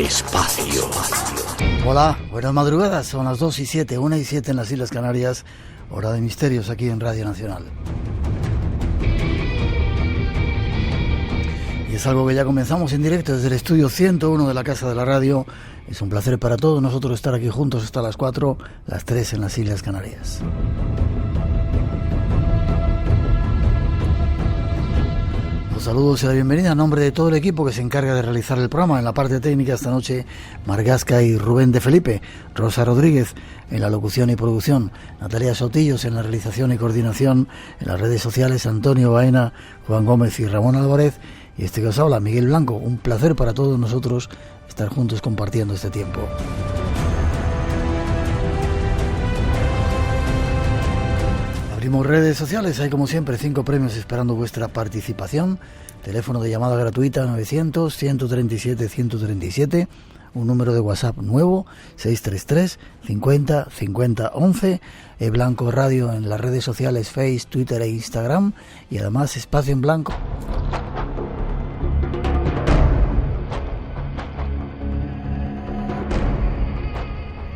Espacio. Hola, buenas madrugadas, son las 2:07, 1:07 en las Islas Canarias, hora de misterios aquí en Radio Nacional. Y es algo que ya comenzamos en directo desde el estudio 101 de la Casa de la Radio. Es un placer para todos nosotros estar aquí juntos hasta las 4, las 3 en las Islas Canarias. Saludos y la bienvenida a nombre de todo el equipo que se encarga de realizar el programa. En la parte técnica esta noche, Margasca y Rubén de Felipe, Rosa Rodríguez en la locución y producción, Natalia Sotillos en la realización y coordinación, en las redes sociales, Antonio Baena, Juan Gómez y Ramón Álvarez, y este que os habla, Miguel Blanco. Un placer para todos nosotros estar juntos compartiendo este tiempo. Abrimos redes sociales, hay como siempre 5 premios esperando vuestra participación. Teléfono de llamada gratuita 900-137-137, un número de WhatsApp nuevo 633 50 50 11, Blanco Radio en las redes sociales Face, Twitter e Instagram, y además Espacio en Blanco.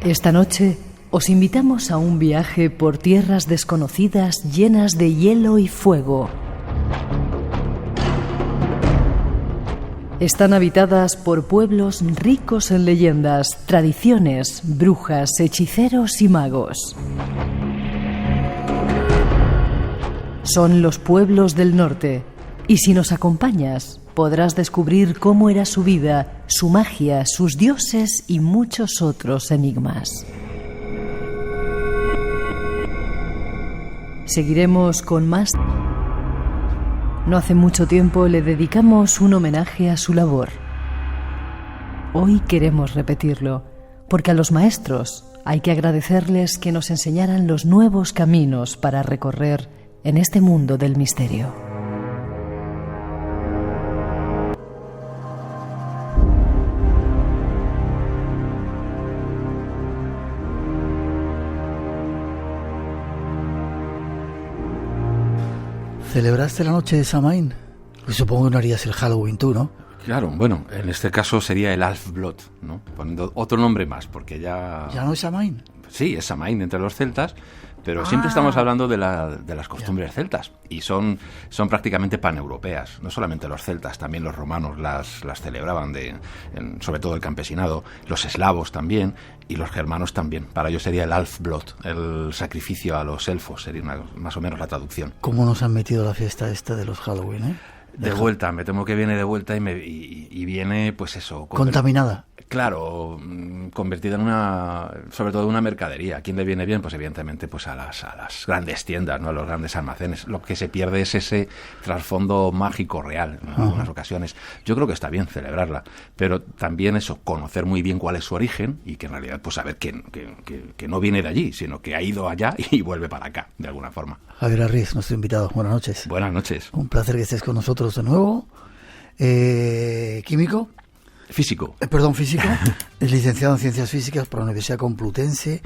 Esta noche os invitamos a un viaje por tierras desconocidas llenas de hielo y fuego. Están habitadas por pueblos ricos en leyendas, tradiciones, brujas, hechiceros y magos. Son los pueblos del norte, y si nos acompañas, podrás descubrir cómo era su vida, su magia, sus dioses y muchos otros enigmas. Seguiremos con más. No hace mucho tiempo le dedicamos un homenaje a su labor. Hoy queremos repetirlo, porque a los maestros hay que agradecerles que nos enseñaran los nuevos caminos para recorrer en este mundo del misterio. ¿Celebraste la noche de Samhain? Pues supongo que no harías el Halloween tú, ¿no? Claro, bueno, en este caso sería el Alfblot, ¿no? Poniendo otro nombre más, porque ya... ¿Ya no es Samhain? Sí, es Samhain entre los celtas, pero siempre estamos hablando de las costumbres celtas, y son prácticamente paneuropeas. No solamente los celtas, también los romanos las celebraban, sobre todo el campesinado, los eslavos también, y los germanos también. Para ellos sería el Alfblot, el sacrificio a los elfos, sería más o menos la traducción. ¿Cómo nos han metido la fiesta esta de los Halloween, eh? De vuelta, me temo que viene de vuelta y viene, pues eso... Contaminada. Claro, convertida en sobre todo una mercadería. ¿A quién le viene bien? Pues evidentemente pues a las grandes tiendas, ¿no? A los grandes almacenes. Lo que se pierde es ese trasfondo mágico real en algunas ocasiones. Yo creo que está bien celebrarla, pero también eso, conocer muy bien cuál es su origen y que en realidad pues saber que no viene de allí, sino que ha ido allá y vuelve para acá, de alguna forma. Javier Arriz, nuestro invitado. Buenas noches. Buenas noches. Un placer que estés con nosotros de nuevo. ¿Químico? Físico. Físico. Es licenciado en Ciencias Físicas por la Universidad Complutense,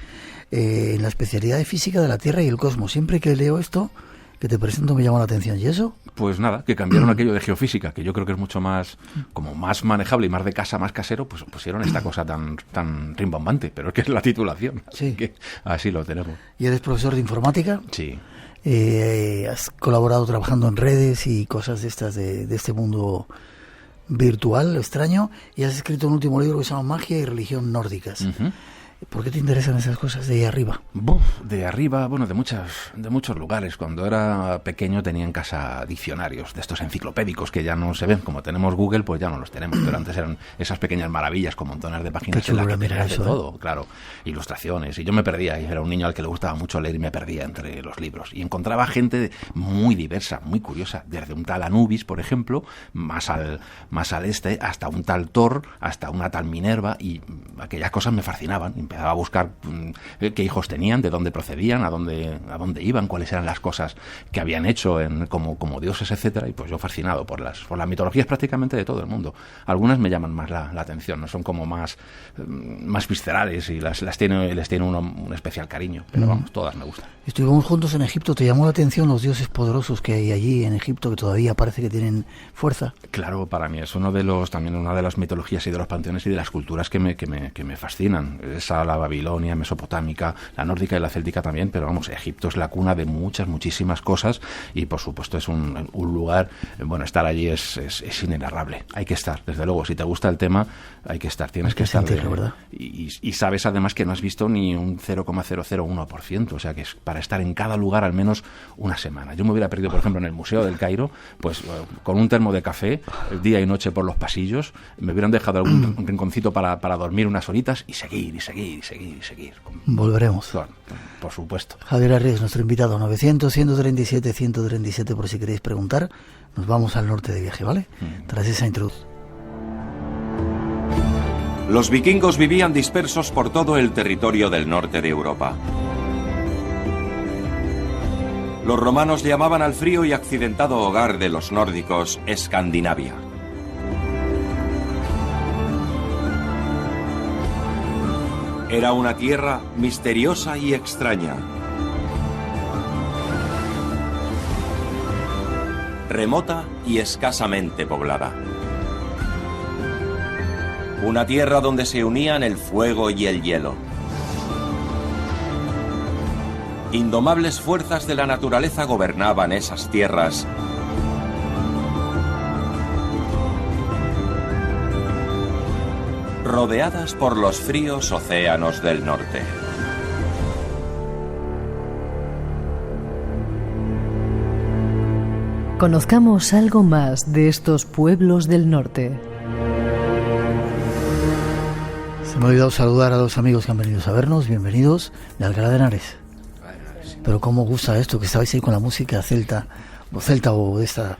en la especialidad de Física de la Tierra y el Cosmos. Siempre que leo esto que te presento me llama la atención. ¿Y eso? Pues nada, que cambiaron aquello de geofísica, que yo creo que es mucho más manejable y más de casa, más casero, pues pusieron esta cosa tan rimbombante, pero es que es la titulación. Sí. Que así lo tenemos. ¿Y eres profesor de informática? Sí. Has colaborado trabajando en redes y cosas de estas de este mundo virtual, extraño, y has escrito un último libro que se llama Magia y Religión Nórdicas. Uh-huh. ¿Por qué te interesan esas cosas de ahí arriba? De arriba, bueno, de muchos lugares. Cuando era pequeño tenía en casa diccionarios de estos enciclopédicos que ya no se ven. Como tenemos Google, pues ya no los tenemos. Pero antes eran esas pequeñas maravillas con montones de páginas en las que tenías de todo, claro. Ilustraciones. Y yo me perdía. Y era un niño al que le gustaba mucho leer y me perdía entre los libros. Y encontraba gente muy diversa, muy curiosa. Desde un tal Anubis, por ejemplo, más al este, hasta un tal Thor, hasta una tal Minerva. Y aquellas cosas me fascinaban. empezaba a buscar qué hijos tenían, de dónde procedían, a dónde iban, cuáles eran las cosas que habían hecho como dioses, etcétera, y pues yo fascinado por las mitologías prácticamente de todo el mundo. Algunas me llaman más la atención, no son como más viscerales y les tiene uno un especial cariño, pero vamos, todas me gustan. Estuvimos juntos en Egipto. ¿Te llamó la atención los dioses poderosos que hay allí en Egipto, que todavía parece que tienen fuerza? Claro, para mí es también una de las mitologías y de los panteones y de las culturas que me fascinan. Esa, la babilonia, mesopotámica, la nórdica y la céltica también, pero vamos, Egipto es la cuna de muchísimas cosas y por supuesto es un lugar, bueno, estar allí es inenarrable. Hay que estar, desde luego, si te gusta el tema, hay que estar, tienes que estar. Sentirlo, ¿verdad? Y sabes además que no has visto ni un 0,001%, o sea que es para estar en cada lugar al menos una semana. Yo me hubiera perdido, por ejemplo, en el Museo del Cairo, pues con un termo de café, día y noche por los pasillos, me hubieran dejado algún rinconcito para dormir unas horitas y seguir. Volveremos. Por supuesto. Javier Arries, nuestro invitado, 900-137-137 por si queréis preguntar. Nos vamos al norte de viaje, ¿vale? Tras esa introducción. Los vikingos vivían dispersos por todo el territorio del norte de Europa. Los romanos llamaban al frío y accidentado hogar de los nórdicos Escandinavia. Era una tierra misteriosa y extraña. Remota y escasamente poblada. Una tierra donde se unían el fuego y el hielo. Indomables fuerzas de la naturaleza gobernaban esas tierras. Rodeadas por los fríos océanos del norte. Conozcamos algo más de estos pueblos del norte. Se me ha olvidado saludar a los amigos que han venido a vernos. Bienvenidos de Alcalá de Henares. Pero cómo gusta esto, que estabais ahí con la música celta o de esta.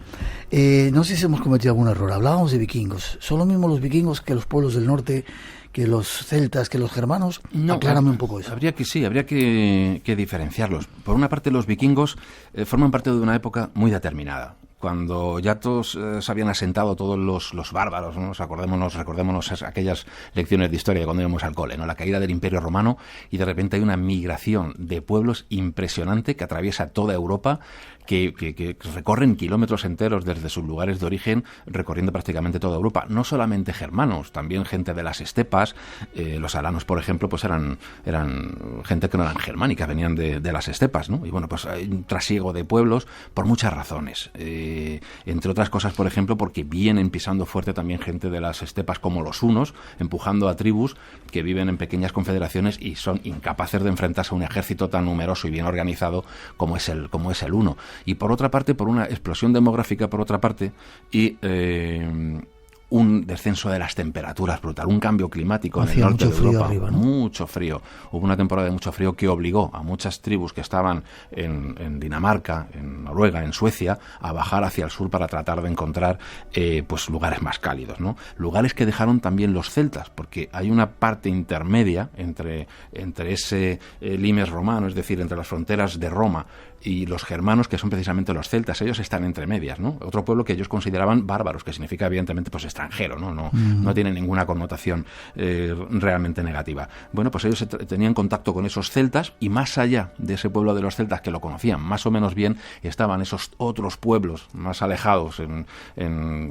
No sé si hemos cometido algún error. Hablábamos de vikingos. ¿Son lo mismo los vikingos que los pueblos del norte, que los celtas, que los germanos? No, aclárame un poco eso. Habría que diferenciarlos. Por una parte, los vikingos forman parte de una época muy determinada. Cuando ya todos se habían asentado, todos los bárbaros, ¿no? Recordémonos aquellas lecciones de historia de cuando íbamos al cole, ¿no? La caída del Imperio Romano, y de repente hay una migración de pueblos impresionante que atraviesa toda Europa, que recorren kilómetros enteros desde sus lugares de origen, recorriendo prácticamente toda Europa. No solamente germanos, también gente de las estepas. Los alanos, por ejemplo, pues eran gente que no eran germánica, venían de las estepas, ¿no? Y bueno, pues hay un trasiego de pueblos por muchas razones. Entre otras cosas, por ejemplo, porque vienen pisando fuerte también gente de las estepas como los hunos, empujando a tribus que viven en pequeñas confederaciones y son incapaces de enfrentarse a un ejército tan numeroso y bien organizado como es el huno. Y por otra parte, por una explosión demográfica, por otra parte, y un descenso de las temperaturas brutal, un cambio climático en el norte de Europa, arriba, ¿no? Mucho frío. Hubo una temporada de mucho frío que obligó a muchas tribus que estaban en Dinamarca, en Noruega, en Suecia, a bajar hacia el sur para tratar de encontrar pues lugares más cálidos, ¿no? Lugares que dejaron también los celtas, porque hay una parte intermedia entre ese limes romano, es decir, entre las fronteras de Roma y los germanos, que son precisamente los celtas. Ellos están entre medias, ¿no? Otro pueblo que ellos consideraban bárbaros, que significa evidentemente pues extranjero, no tiene ninguna connotación realmente negativa. Bueno, pues ellos tenían contacto con esos celtas, y más allá de ese pueblo de los celtas, que lo conocían más o menos bien, estaban esos otros pueblos más alejados,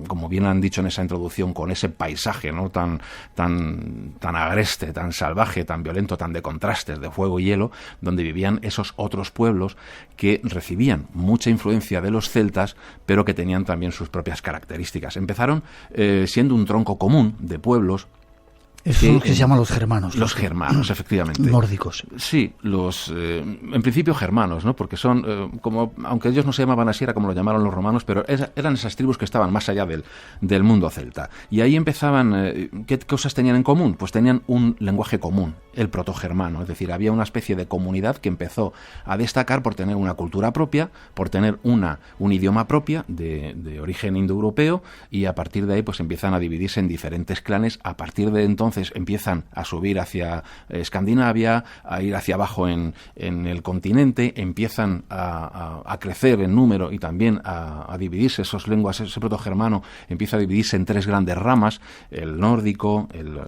como bien han dicho en esa introducción, con ese paisaje, ¿no? tan agreste, tan salvaje, tan violento, tan de contrastes de fuego y hielo, donde vivían esos otros pueblos que recibían mucha influencia de los celtas, pero que tenían también sus propias características. Empezaron siendo un tronco común de pueblos. Eso es lo que se llaman los germanos. Los germanos, efectivamente. Nórdicos. Sí, en principio germanos, ¿no? Porque son, aunque ellos no se llamaban así, era como lo llamaron los romanos, pero eran esas tribus que estaban más allá del mundo celta. Y ahí empezaban, ¿qué cosas tenían en común? Pues tenían un lenguaje común. el protogermano. Es decir, había una especie de comunidad que empezó a destacar por tener una cultura propia, por tener un idioma propia de origen indoeuropeo, y a partir de ahí pues empiezan a dividirse en diferentes clanes. A partir de entonces empiezan a subir hacia Escandinavia, a ir hacia abajo en el continente, empiezan a crecer en número y también a dividirse esas lenguas. Ese protogermano empieza a dividirse en 3 grandes ramas: el nórdico, el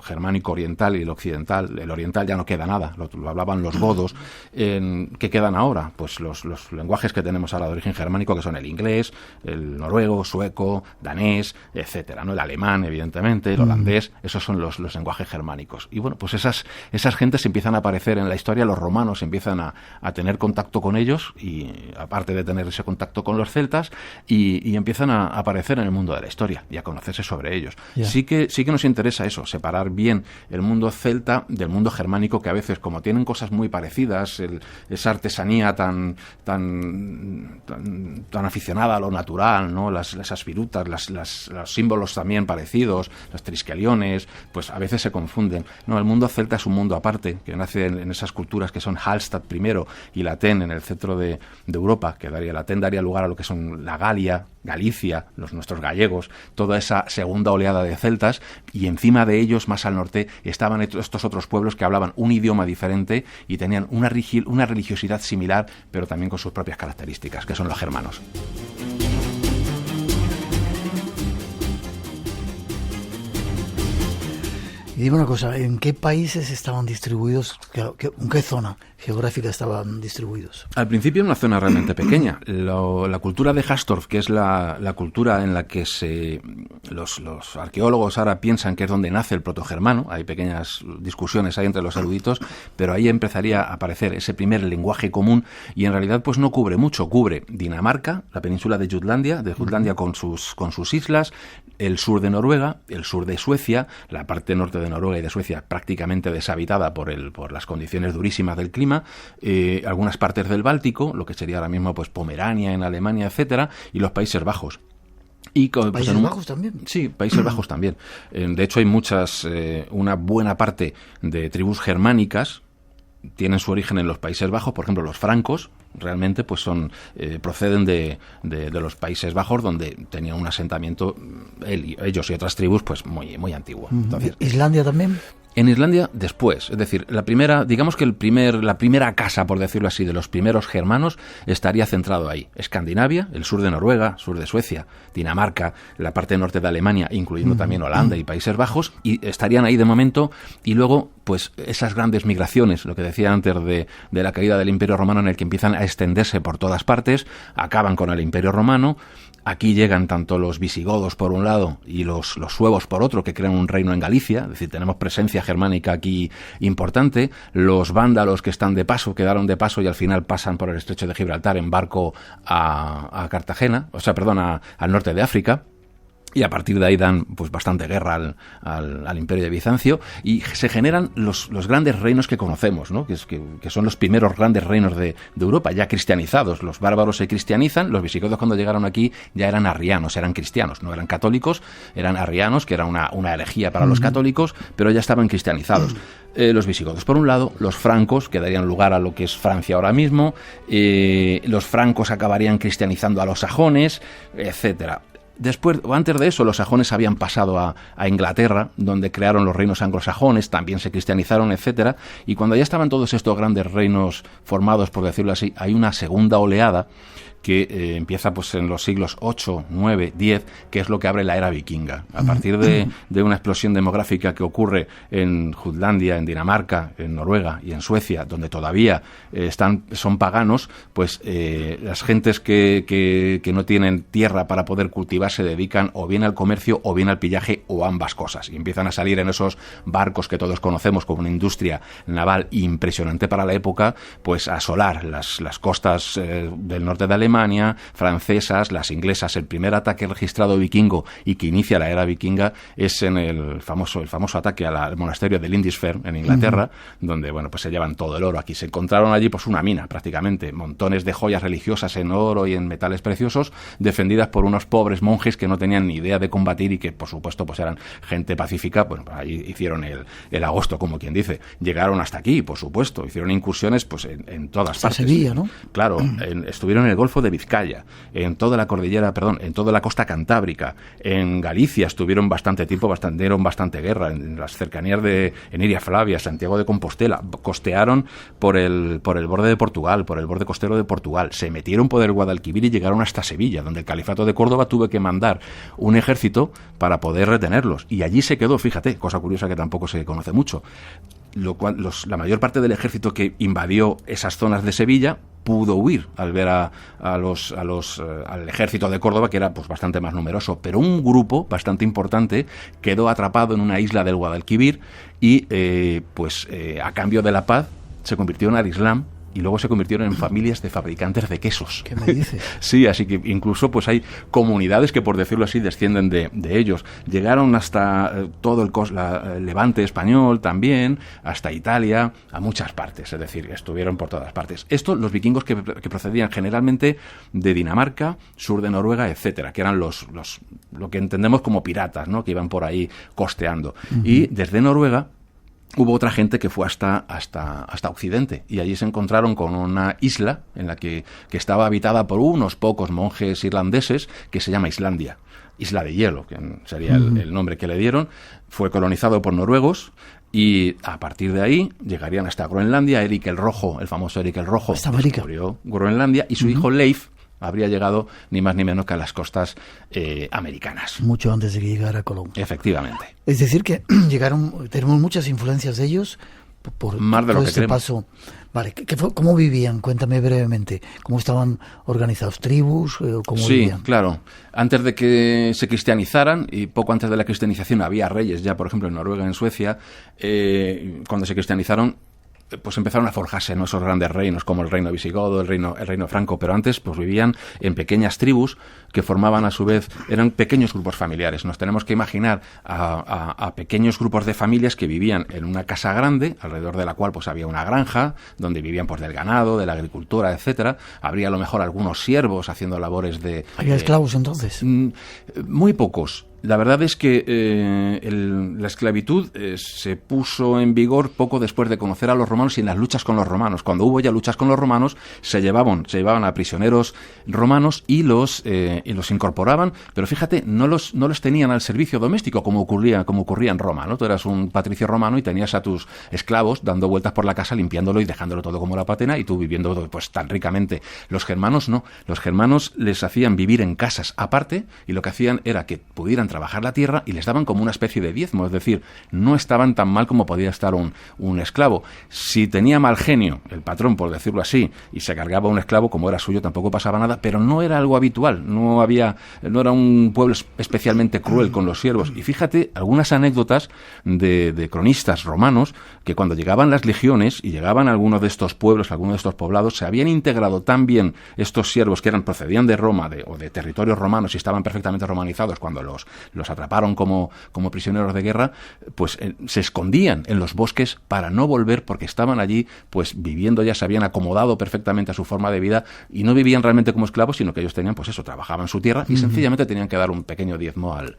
germánico oriental y el occidental. El oriental ya no queda nada, lo hablaban los godos. ¿Qué quedan ahora? Pues los lenguajes que tenemos ahora de origen germánico, que son el inglés, el noruego, sueco, danés, etcétera, ¿no? El alemán, evidentemente, el holandés. Esos son los lenguajes germánicos. Y bueno, pues esas gentes empiezan a aparecer en la historia. Los romanos empiezan a tener contacto con ellos, y aparte de tener ese contacto con los celtas, y empiezan a aparecer en el mundo de la historia y a conocerse sobre ellos. Yeah. Sí que nos interesa eso, separar bien el mundo celta del mundo germánico, que a veces, como tienen cosas muy parecidas, esa artesanía tan aficionada a lo natural, ¿no? Esas virutas, los símbolos también parecidos, los triskeliones, pues a veces se confunden. No, el mundo celta es un mundo aparte, que nace en esas culturas que son Hallstatt primero y Latén en el centro de Europa, que Latén daría lugar a lo que son la Galia, Galicia, nuestros gallegos, toda esa segunda oleada de celtas, y encima de ellos, más al norte, estaban estos otros pueblos que hablaban un idioma diferente y tenían una religiosidad similar, pero también con sus propias características, que son los germanos. Y dime una cosa, ¿en qué países estaban distribuidos? ¿En qué zona geográfica estaban distribuidos? Al principio en una zona realmente pequeña. La cultura de Hastorf, que es la cultura en la que los arqueólogos ahora piensan que es donde nace el protogermano, hay pequeñas discusiones ahí entre los eruditos, pero ahí empezaría a aparecer ese primer lenguaje común, y en realidad pues no cubre mucho. Cubre Dinamarca, la península de Jutlandia con sus islas, el sur de Noruega, el sur de Suecia, la parte norte de Noruega y de Suecia prácticamente deshabitada por las condiciones durísimas del clima, algunas partes del Báltico, lo que sería ahora mismo pues Pomerania en Alemania, etcétera, y los Países Bajos. ¿Países Bajos también? Sí, Países Bajos también. De hecho, hay una buena parte de tribus germánicas tienen su origen en los Países Bajos. Por ejemplo, los francos realmente pues proceden de los Países Bajos, donde tenían un asentamiento ellos y otras tribus pues muy, muy antiguo. Entonces, ¿Islandia también? En Islandia después, es decir, la primera casa, por decirlo así, de los primeros germanos estaría centrado ahí. Escandinavia, el sur de Noruega, sur de Suecia, Dinamarca, la parte norte de Alemania, incluyendo también Holanda y Países Bajos, y estarían ahí de momento. Y luego, pues esas grandes migraciones, lo que decía antes de la caída del Imperio Romano, en el que empiezan a extenderse por todas partes, acaban con el Imperio Romano. Aquí llegan tanto los visigodos por un lado y los suevos por otro, que crean un reino en Galicia, es decir, tenemos presencia germánica aquí importante. Los vándalos que quedaron de paso y al final pasan por el estrecho de Gibraltar en barco a Cartagena, al norte de África. Y a partir de ahí dan pues bastante guerra al Imperio de Bizancio, y se generan los grandes reinos que conocemos, ¿no? que son los primeros grandes reinos de Europa, ya cristianizados. Los bárbaros se cristianizan. Los visigodos, cuando llegaron aquí, ya eran arrianos, eran cristianos, no eran católicos, eran arrianos, que era una herejía para los católicos, pero ya estaban cristianizados. Los visigodos por un lado, los francos, que darían lugar a lo que es Francia ahora mismo, los francos acabarían cristianizando a los sajones, etcétera. Después, o antes de eso, los sajones habían pasado a Inglaterra, donde crearon los reinos anglosajones, también se cristianizaron, etcétera. Y cuando ya estaban todos estos grandes reinos formados, por decirlo así, hay una segunda oleada que empieza pues en los siglos 8, 9, 10, que es lo que abre la era vikinga. A partir de una explosión demográfica que ocurre en Jutlandia, en Dinamarca, en Noruega y en Suecia, donde todavía son paganos, pues las gentes que no tienen tierra para poder cultivar se dedican o bien al comercio o bien al pillaje, o ambas cosas, y empiezan a salir en esos barcos que todos conocemos como una industria naval impresionante para la época, pues a asolar las costas del norte de Alemania, Alemania, francesas, las inglesas. El primer ataque registrado vikingo y que inicia la era vikinga es en el famoso ataque al monasterio de Lindisfarne en Inglaterra, donde bueno, pues se llevan todo el oro. Aquí se encontraron allí pues una mina prácticamente, montones de joyas religiosas en oro y en metales preciosos, defendidas por unos pobres monjes que no tenían ni idea de combatir y que por supuesto pues eran gente pacífica. Bueno, pues allí hicieron el agosto, como quien dice. Llegaron hasta aquí, por supuesto, hicieron incursiones pues en todas hasta partes. Sevilla, ¿no? Claro, estuvieron en el Golfo de Vizcaya, en toda la cordillera, en toda la costa cantábrica, en Galicia estuvieron bastante tiempo, dieron bastante guerra, en las cercanías de Iria Flavia, Santiago de Compostela, costearon por el borde de Portugal, por el borde costero de Portugal, se metieron por el Guadalquivir y llegaron hasta Sevilla, donde el Califato de Córdoba tuvo que mandar un ejército para poder retenerlos, y allí se quedó, fíjate, cosa curiosa que tampoco se conoce mucho, lo cual la mayor parte del ejército que invadió esas zonas de Sevilla pudo huir al ver al ejército de Córdoba, que era pues bastante más numeroso, pero un grupo bastante importante quedó atrapado en una isla del Guadalquivir y a cambio de la paz se convirtieron al Islam y luego se convirtieron en familias de fabricantes de quesos. ¿Qué me dices? Sí, así que incluso pues hay comunidades que, por decirlo así, descienden de ellos. Llegaron hasta todo el Levante español también, hasta Italia, a muchas partes, es decir, estuvieron por todas partes. Esto, los vikingos que procedían generalmente de Dinamarca, sur de Noruega, etcétera, que eran lo que entendemos como piratas, ¿no?, que iban por ahí costeando. Uh-huh. Y desde Noruega hubo otra gente que fue hasta Occidente, y allí se encontraron con una isla en la que estaba habitada por unos pocos monjes irlandeses, que se llama Islandia, Isla de Hielo, que sería el nombre que le dieron. Fue colonizado por noruegos, y a partir de ahí llegarían hasta Groenlandia. Eric el Rojo, el famoso Eric el Rojo, descubrió Groenlandia, y su hijo Leif habría llegado ni más ni menos que a las costas americanas. Mucho antes de que llegara Colón. Efectivamente. Es decir, que tenemos muchas influencias de ellos por más de todo lo que este creemos. paso. Vale, ¿cómo vivían? Cuéntame brevemente. ¿Cómo estaban organizados? ¿Tribus? ¿Cómo vivían? Sí, claro. Antes de que se cristianizaran, y poco antes de la cristianización, había reyes ya, por ejemplo, en Noruega, en Suecia. Cuando se cristianizaron, pues empezaron a forjarse, ¿no?, esos grandes reinos como el reino visigodo, el reino franco, pero antes pues vivían en pequeñas tribus que formaban a su vez, eran pequeños grupos familiares. Nos tenemos que imaginar a pequeños grupos de familias que vivían en una casa grande, alrededor de la cual pues había una granja donde vivían pues del ganado, de la agricultura, etcétera. Habría a lo mejor algunos siervos haciendo labores de... ¿Había esclavos entonces? Muy pocos. La verdad es que la esclavitud se puso en vigor poco después de conocer a los romanos y en las luchas con los romanos. Cuando hubo ya luchas con los romanos, se llevaban a prisioneros romanos y los incorporaban, pero fíjate, no los tenían al servicio doméstico como ocurría en Roma, ¿no? Tú eras un patricio romano y tenías a tus esclavos dando vueltas por la casa, limpiándolo y dejándolo todo como la patena, y tú viviendo pues tan ricamente. Los germanos no. Los germanos les hacían vivir en casas aparte, y lo que hacían era que pudieran trabajar la tierra y les daban como una especie de diezmo, es decir, no estaban tan mal como podía estar un esclavo. Si tenía mal genio el patrón, por decirlo así, y se cargaba un esclavo, como era suyo, tampoco pasaba nada, pero no era algo habitual, no era un pueblo especialmente cruel con los siervos. Y fíjate algunas anécdotas de cronistas romanos, que cuando llegaban las legiones y llegaban a algunos de estos pueblos, algunos de estos poblados, se habían integrado tan bien estos siervos que procedían de Roma o de territorios romanos y estaban perfectamente romanizados cuando los atraparon como prisioneros de guerra, pues se escondían en los bosques para no volver, porque estaban allí pues viviendo, ya se habían acomodado perfectamente a su forma de vida y no vivían realmente como esclavos, sino que ellos tenían pues eso, trabajaban su tierra y sencillamente tenían que dar un pequeño diezmo al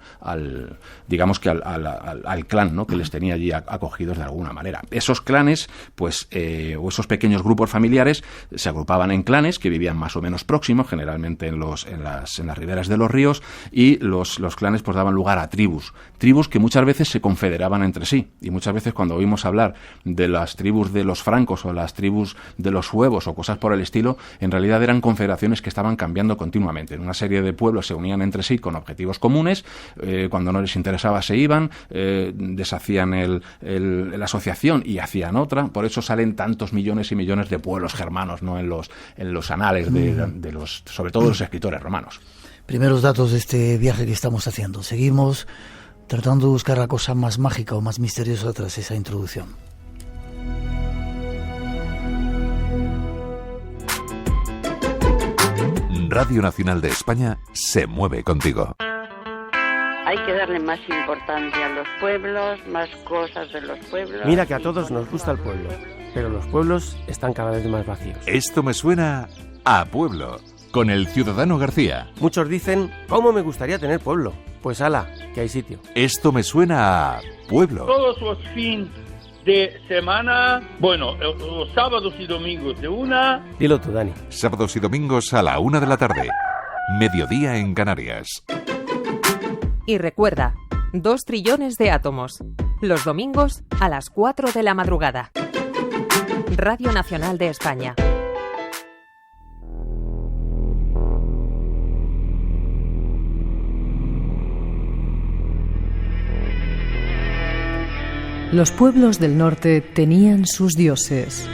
clan, ¿no?, que les tenía allí acogidos de alguna manera. Esos clanes pues o esos pequeños grupos familiares se agrupaban en clanes que vivían más o menos próximos, generalmente en las riberas de los ríos, y los clanes pues daban lugar a tribus que muchas veces se confederaban entre sí, y muchas veces cuando oímos hablar de las tribus de los francos o las tribus de los suevos o cosas por el estilo, en realidad eran confederaciones que estaban cambiando continuamente. En una serie de pueblos se unían entre sí con objetivos comunes, cuando no les interesaba se iban, deshacían la asociación y hacían otra. Por eso salen tantos millones y millones de pueblos germanos, ¿no?, en los anales de los, sobre todo los escritores romanos. Primeros datos de este viaje que estamos haciendo. Seguimos tratando de buscar la cosa más mágica o más misteriosa tras esa introducción. Radio Nacional de España se mueve contigo. Hay que darle más importancia a los pueblos, más cosas de los pueblos. Mira que a todos nos gusta el pueblo, pero los pueblos están cada vez más vacíos. Esto me suena a pueblo, con el Ciudadano García. Muchos dicen, ¿cómo me gustaría tener pueblo? Pues ala, que hay sitio. Esto me suena a pueblo. Todos los fines de semana, los sábados y domingos de una... Dilo tú, Dani. Sábados y domingos a la 1 de la tarde. Mediodía en Canarias. Y recuerda, 2 trillones de átomos. Los domingos a las 4 de la madrugada. Radio Nacional de España. Los pueblos del norte tenían sus dioses.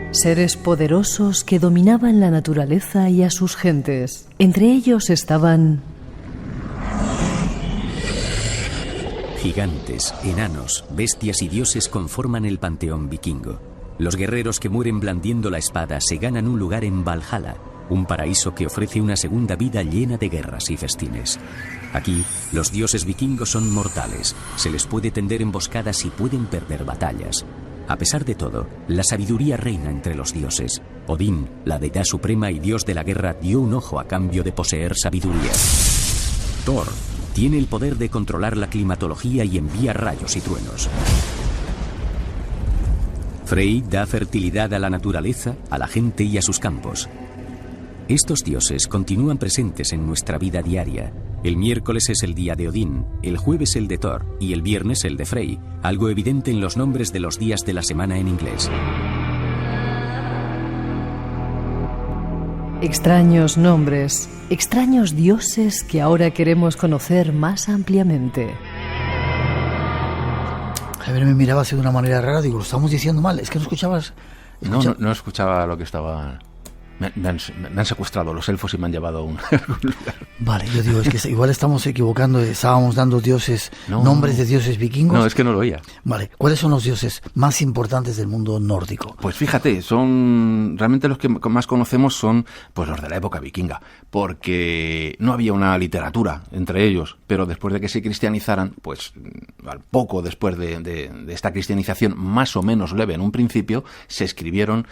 Seres poderosos que dominaban la naturaleza y a sus gentes. Entre ellos estaban gigantes, enanos, bestias y dioses conforman el panteón vikingo. Los guerreros que mueren blandiendo la espada se ganan un lugar en Valhalla, un paraíso que ofrece una segunda vida llena de guerras y festines. Aquí, los dioses vikingos son mortales, se les puede tender emboscadas y pueden perder batallas. A pesar de todo, la sabiduría reina entre los dioses. Odín, la deidad suprema y dios de la guerra, dio un ojo a cambio de poseer sabiduría. Thor tiene el poder de controlar la climatología y envía rayos y truenos. Frey da fertilidad a la naturaleza, a la gente y a sus campos. Estos dioses continúan presentes en nuestra vida diaria. El miércoles es el día de Odín, el jueves el de Thor y el viernes el de Frey, algo evidente en los nombres de los días de la semana en inglés. extraños nombres, extraños dioses que ahora queremos conocer más ampliamente. Javier me miraba así de una manera rara, digo, lo estamos diciendo mal, es que no escuchabas... No escuchaba lo que estaba... Me han secuestrado los elfos y me han llevado a un lugar. Vale, yo digo, es que igual estamos equivocando, estábamos dando dioses, nombres de dioses vikingos. No, es que no lo oía. Vale, ¿cuáles son los dioses más importantes del mundo nórdico? Pues fíjate, son realmente los que más conocemos son pues los de la época vikinga, porque no había una literatura entre ellos, pero después de que se cristianizaran, pues al poco después de esta cristianización más o menos leve en un principio, se escribieron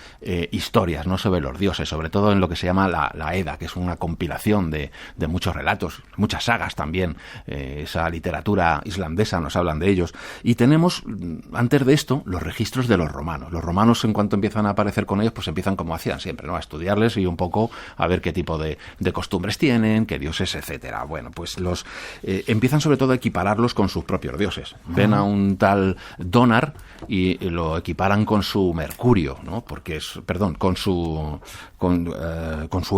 historias, ¿no?, sobre los dioses, sobre todo en lo que se llama la Edda, que es una compilación de muchos relatos, muchas sagas también. Esa literatura islandesa nos hablan de ellos. Y tenemos, antes de esto, los registros de los romanos. Los romanos, en cuanto empiezan a aparecer con ellos, pues empiezan como hacían siempre, ¿no?, a estudiarles y un poco a ver qué tipo de costumbres tienen, qué dioses, etcétera. Bueno, pues los empiezan sobre todo a equipararlos con sus propios dioses. Ven a un tal Donar y lo equiparan con su Mercurio, ¿no?, porque es, perdón, con su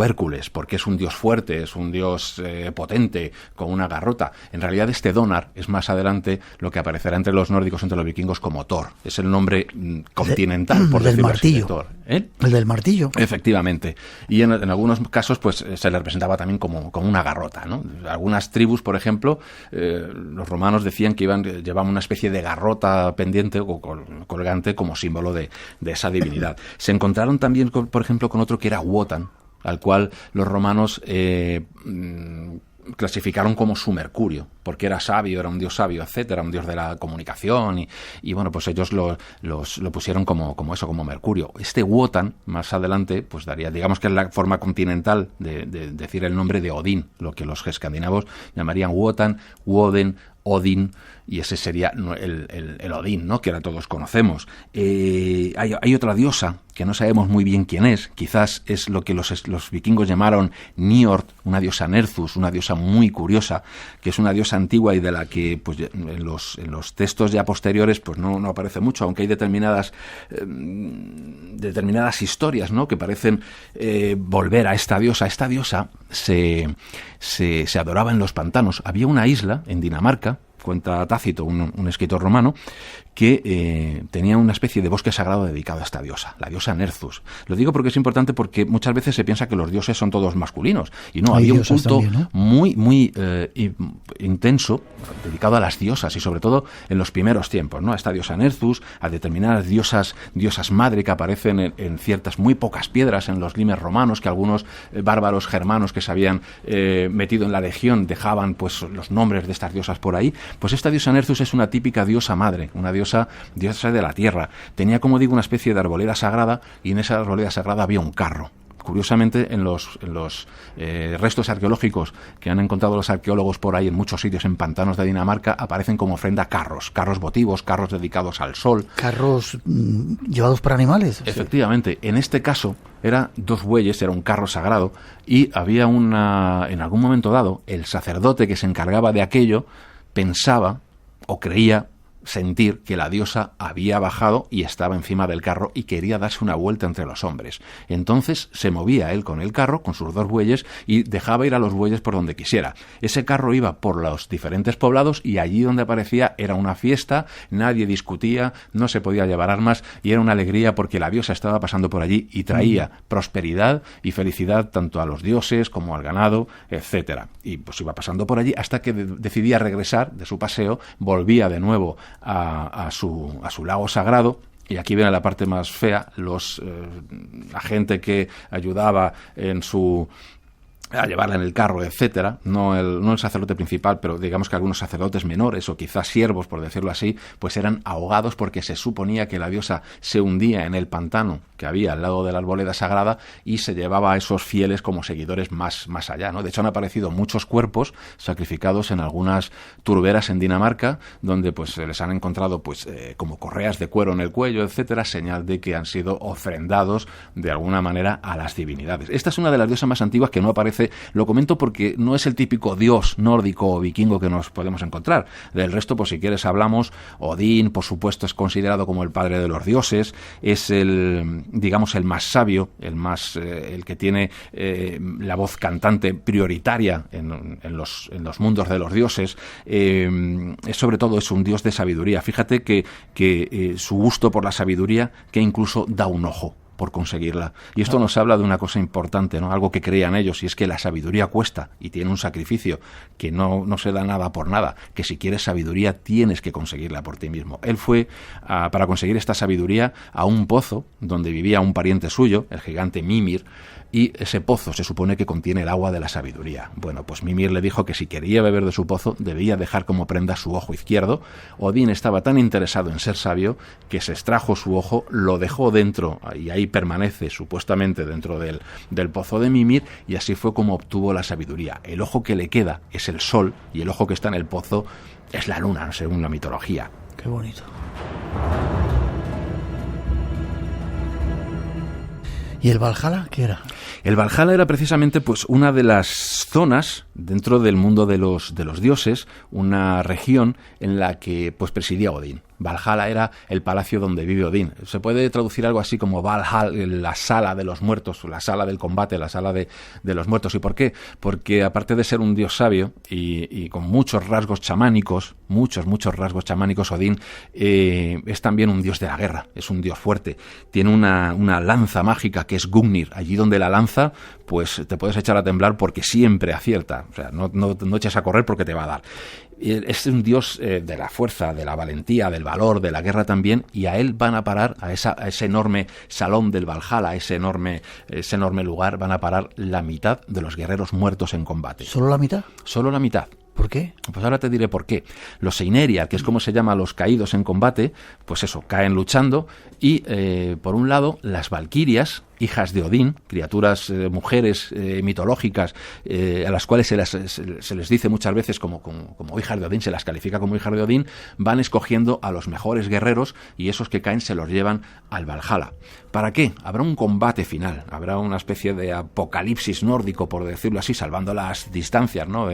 Hércules, porque es un dios fuerte, es un dios potente, con una garrota. En realidad este Donar es más adelante lo que aparecerá entre los nórdicos, entre los vikingos, como Thor. Es el nombre continental, por decirlo así, de Thor. El del martillo. Efectivamente. Y en algunos casos pues se le representaba también como una garrota, ¿no? Algunas tribus, por ejemplo, los romanos decían que llevaban una especie de garrota pendiente o colgante como símbolo de esa divinidad. Se encontraron también, por ejemplo, con otro que era Wotan, al cual los romanos clasificaron como su Mercurio, porque era sabio, era un dios sabio, etcétera, un dios de la comunicación, y bueno, pues ellos lo pusieron como eso, como Mercurio. Este Wotan, más adelante, pues daría, digamos que es la forma continental de decir el nombre de Odín, lo que los escandinavos llamarían Wotan, Woden, Odín, y ese sería el Odín, ¿no?, que ahora todos conocemos. Hay otra diosa que no sabemos muy bien quién es, quizás es lo que los vikingos llamaron Njord, una diosa Nerthus, una diosa muy curiosa, que es una diosa antigua y de la que pues en los textos ya posteriores pues no aparece mucho, aunque hay determinadas historias, ¿no?, que parecen volver a esta diosa. Esta diosa se adoraba en los pantanos. Había una isla en Dinamarca, cuenta Tácito, un escritor romano, que tenía una especie de bosque sagrado dedicado a esta diosa, la diosa Nerthus. Lo digo porque es importante, porque muchas veces se piensa que los dioses son todos masculinos, y no, había un culto también, ¿no?, muy intenso, dedicado a las diosas y sobre todo en los primeros tiempos, ¿no? A esta diosa Nerthus, a determinadas diosas madre que aparecen en ciertas muy pocas piedras en los limes romanos, que algunos bárbaros germanos que se habían metido en la legión dejaban pues los nombres de estas diosas por ahí. Pues esta diosa Nerthus es una típica diosa madre, una diosa de la tierra. Tenía, como digo, una especie de arboleda sagrada, y en esa arboleda sagrada había un carro. Curiosamente, en los restos arqueológicos que han encontrado los arqueólogos por ahí en muchos sitios, en pantanos de Dinamarca, aparecen como ofrenda carros votivos, carros dedicados al sol. ¿Carros llevados por animales? Efectivamente, en este caso era 2 bueyes, era un carro sagrado, y había en algún momento dado, el sacerdote que se encargaba de aquello pensaba o creía sentir que la diosa había bajado y estaba encima del carro y quería darse una vuelta entre los hombres. Entonces se movía él con el carro, con sus 2 bueyes, y dejaba ir a los bueyes por donde quisiera. Ese carro iba por los diferentes poblados y allí donde aparecía era una fiesta, nadie discutía, no se podía llevar armas y era una alegría porque la diosa estaba pasando por allí y traía prosperidad y felicidad tanto a los dioses como al ganado, etcétera. Y pues iba pasando por allí hasta que decidía regresar de su paseo, volvía de nuevo a su lago sagrado. Y aquí viene la parte más fea, la gente que ayudaba a llevarla en el carro, etcétera, no el sacerdote principal, pero digamos que algunos sacerdotes menores o quizás siervos, por decirlo así, pues eran ahogados porque se suponía que la diosa se hundía en el pantano que había al lado de la arboleda sagrada y se llevaba a esos fieles como seguidores más allá, ¿no? De hecho, han aparecido muchos cuerpos sacrificados en algunas turberas en Dinamarca, donde pues se les han encontrado pues como correas de cuero en el cuello, etcétera, señal de que han sido ofrendados de alguna manera a las divinidades. Esta es una de las diosas más antiguas que no aparece. Lo comento porque no es el típico dios nórdico o vikingo que nos podemos encontrar. Del resto, pues si quieres hablamos. Odín, por supuesto, es considerado como el padre de los dioses, es el más sabio, el que tiene la voz cantante prioritaria en los mundos de los dioses. Sobre todo es un dios de sabiduría. Fíjate que su gusto por la sabiduría que incluso da un ojo por conseguirla. Y esto nos habla de una cosa importante, ¿no? Algo que creían ellos, y es que la sabiduría cuesta y tiene un sacrificio, que no se da nada por nada, que si quieres sabiduría tienes que conseguirla por ti mismo. Él fue para conseguir esta sabiduría a un pozo donde vivía un pariente suyo, el gigante Mimir, y ese pozo se supone que contiene el agua de la sabiduría. Bueno, pues Mimir le dijo que si quería beber de su pozo debía dejar como prenda su ojo izquierdo. Odín estaba tan interesado en ser sabio que se extrajo su ojo, lo dejó dentro y ahí permanece supuestamente dentro del pozo de Mimir, y así fue como obtuvo la sabiduría. El ojo que le queda es el sol y el ojo que está en el pozo es la luna, según la mitología. Qué bonito. ¿Y el Valhalla qué era? El Valhalla era precisamente pues una de las zonas dentro del mundo de los dioses, una región en la que pues presidía Odín. Valhalla era el palacio donde vive Odín. Se puede traducir algo así como Valhalla, la sala de los muertos, la sala del combate, la sala de los muertos. ¿Y por qué? Porque aparte de ser un dios sabio y con muchos rasgos chamánicos, muchos rasgos chamánicos, Odín es también un dios de la guerra, es un dios fuerte. Tiene una lanza mágica que es Gungnir. Allí donde la lanza, pues te puedes echar a temblar porque siempre acierta. O sea, no eches a correr porque te va a dar. Es un dios de la fuerza, de la valentía, del valor, de la guerra también, y a él van a parar, a ese enorme salón del Valhalla, a ese enorme lugar, van a parar la mitad de los guerreros muertos en combate. ¿Solo la mitad? Solo la mitad. ¿Por qué? Pues ahora te diré por qué. Los Einherjar, que es como se llama los caídos en combate, pues eso, caen luchando, y por un lado las valquirias, hijas de Odín, criaturas, mujeres mitológicas, a las cuales se les dice muchas veces como hijas de Odín, se las califica como hijas de Odín, van escogiendo a los mejores guerreros y esos que caen se los llevan al Valhalla. ¿Para qué? Habrá un combate final, habrá una especie de apocalipsis nórdico, por decirlo así, salvando las distancias, ¿no?,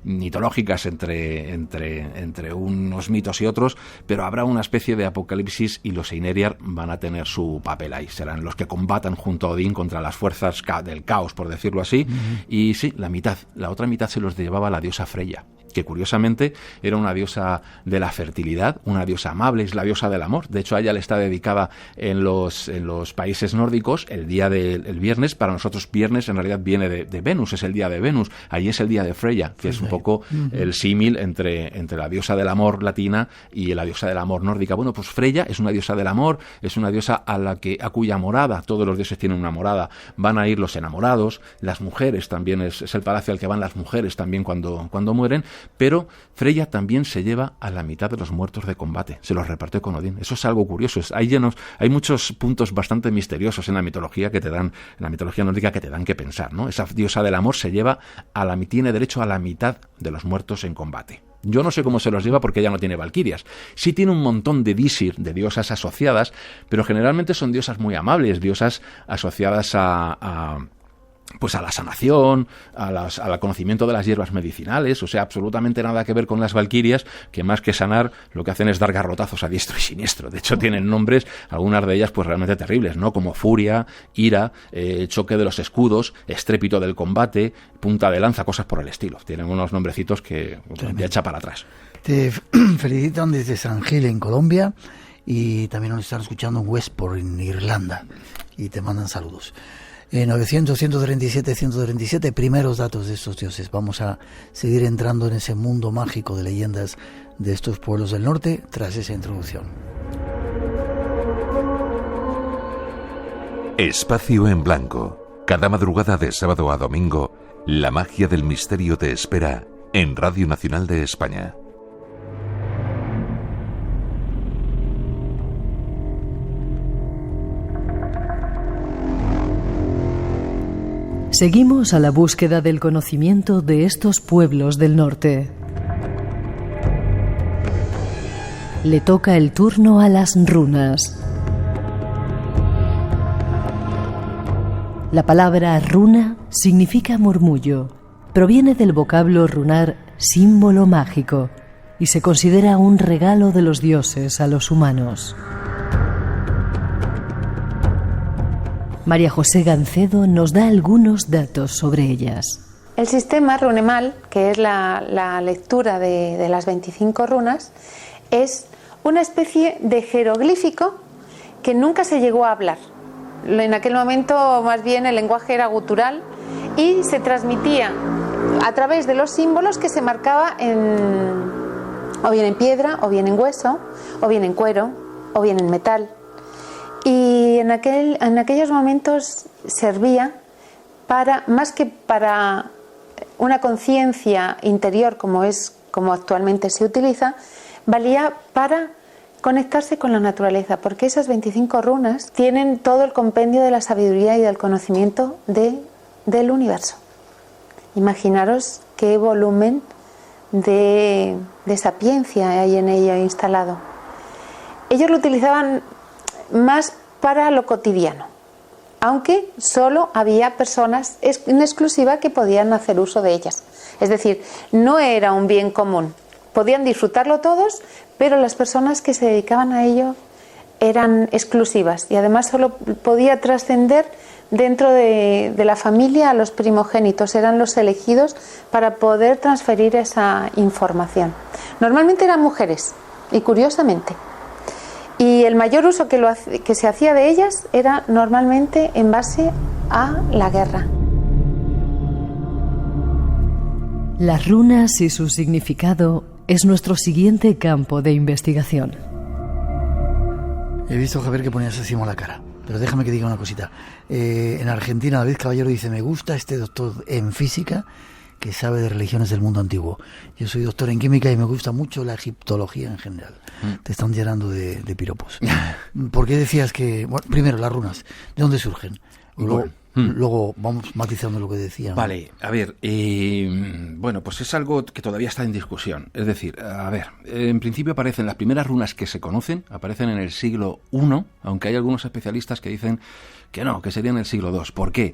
mitológicas entre unos mitos y otros, pero habrá una especie de apocalipsis y los Einherjar van a tener su papel ahí, serán los que combatan junto a Odín contra las fuerzas del caos, por decirlo así. Y sí, la otra mitad se los llevaba la diosa Freya. que curiosamente era una diosa de la fertilidad, una diosa amable, es la diosa del amor. De hecho, a ella le está dedicada en los países nórdicos el día del viernes. Para nosotros viernes en realidad viene de Venus, es el día de Venus. Allí es el día de Freya, que es un poco el símil entre la diosa del amor latina y la diosa del amor nórdica. Bueno, pues Freya es una diosa del amor, es una diosa a cuya morada, todos los dioses tienen una morada, van a ir los enamorados, las mujeres también, es el palacio al que van las mujeres también cuando mueren. Pero Freya también se lleva a la mitad de los muertos de combate, se los repartió con Odín. Eso es algo curioso, hay muchos puntos bastante misteriosos en la mitología nórdica que te dan que pensar, ¿no? Esa diosa del amor tiene derecho a la mitad de los muertos en combate. Yo no sé cómo se los lleva porque ella no tiene valquirias. Sí tiene un montón de dísir, de diosas asociadas, pero generalmente son diosas muy amables, diosas asociadas a la sanación, al conocimiento de las hierbas medicinales, o sea, absolutamente nada que ver con las valquirias, que más que sanar, lo que hacen es dar garrotazos a diestro y siniestro. De hecho, tienen nombres, algunas de ellas, pues realmente terribles, ¿no? Como furia, ira, choque de los escudos, estrépito del combate, punta de lanza, cosas por el estilo. Tienen unos nombrecitos que ya echa para atrás. Te felicitan desde San Gil, en Colombia, y también nos están escuchando en Westport, en Irlanda, y te mandan saludos. 900-137-137, primeros datos de estos dioses. Vamos a seguir entrando en ese mundo mágico de leyendas de estos pueblos del norte tras esa introducción. Espacio en Blanco. Cada madrugada de sábado a domingo, la magia del misterio te espera en Radio Nacional de España. Seguimos a la búsqueda del conocimiento de estos pueblos del norte. Le toca el turno a las runas. La palabra runa significa murmullo. Proviene del vocablo runar, símbolo mágico, y se considera un regalo de los dioses a los humanos. María José Gancedo nos da algunos datos sobre ellas. El sistema runemal, que es la lectura de las 25 runas, es una especie de jeroglífico que nunca se llegó a hablar. En aquel momento, más bien, el lenguaje era gutural y se transmitía a través de los símbolos que se marcaba o bien en piedra, o bien en hueso, o bien en cuero, o bien en metal. Y en aquellos momentos servía más que para una conciencia interior como actualmente se utiliza, valía para conectarse con la naturaleza, porque esas 25 runas tienen todo el compendio de la sabiduría y del conocimiento del universo. Imaginaros qué volumen de sapiencia hay en ello instalado. Ellos lo utilizaban más para lo cotidiano, aunque solo había personas en exclusiva que podían hacer uso de ellas. Es decir, no era un bien común. Podían disfrutarlo todos, pero las personas que se dedicaban a ello eran exclusivas y además solo podía trascender dentro de la familia a los primogénitos. Eran los elegidos para poder transferir esa información. Normalmente eran mujeres y curiosamente. Y el mayor uso que se hacía de ellas era normalmente en base a la guerra. Las runas y su significado es nuestro siguiente campo de investigación. He visto, Javier, que ponías así la cara, pero déjame que diga una cosita. En Argentina, David Caballero dice: me gusta este doctor en física que sabe de religiones del mundo antiguo. Yo soy doctor en química y me gusta mucho la egiptología en general. Te están llenando de piropos. ¿Por qué decías que... Bueno, primero, las runas, ¿de dónde surgen? Luego vamos matizando lo que decían. Vale, a ver, bueno, pues es algo que todavía está en discusión. Es decir, a ver, en principio aparecen las primeras runas que se conocen, aparecen en el siglo I, aunque hay algunos especialistas que dicen que no, que serían en el siglo II. ¿Por qué?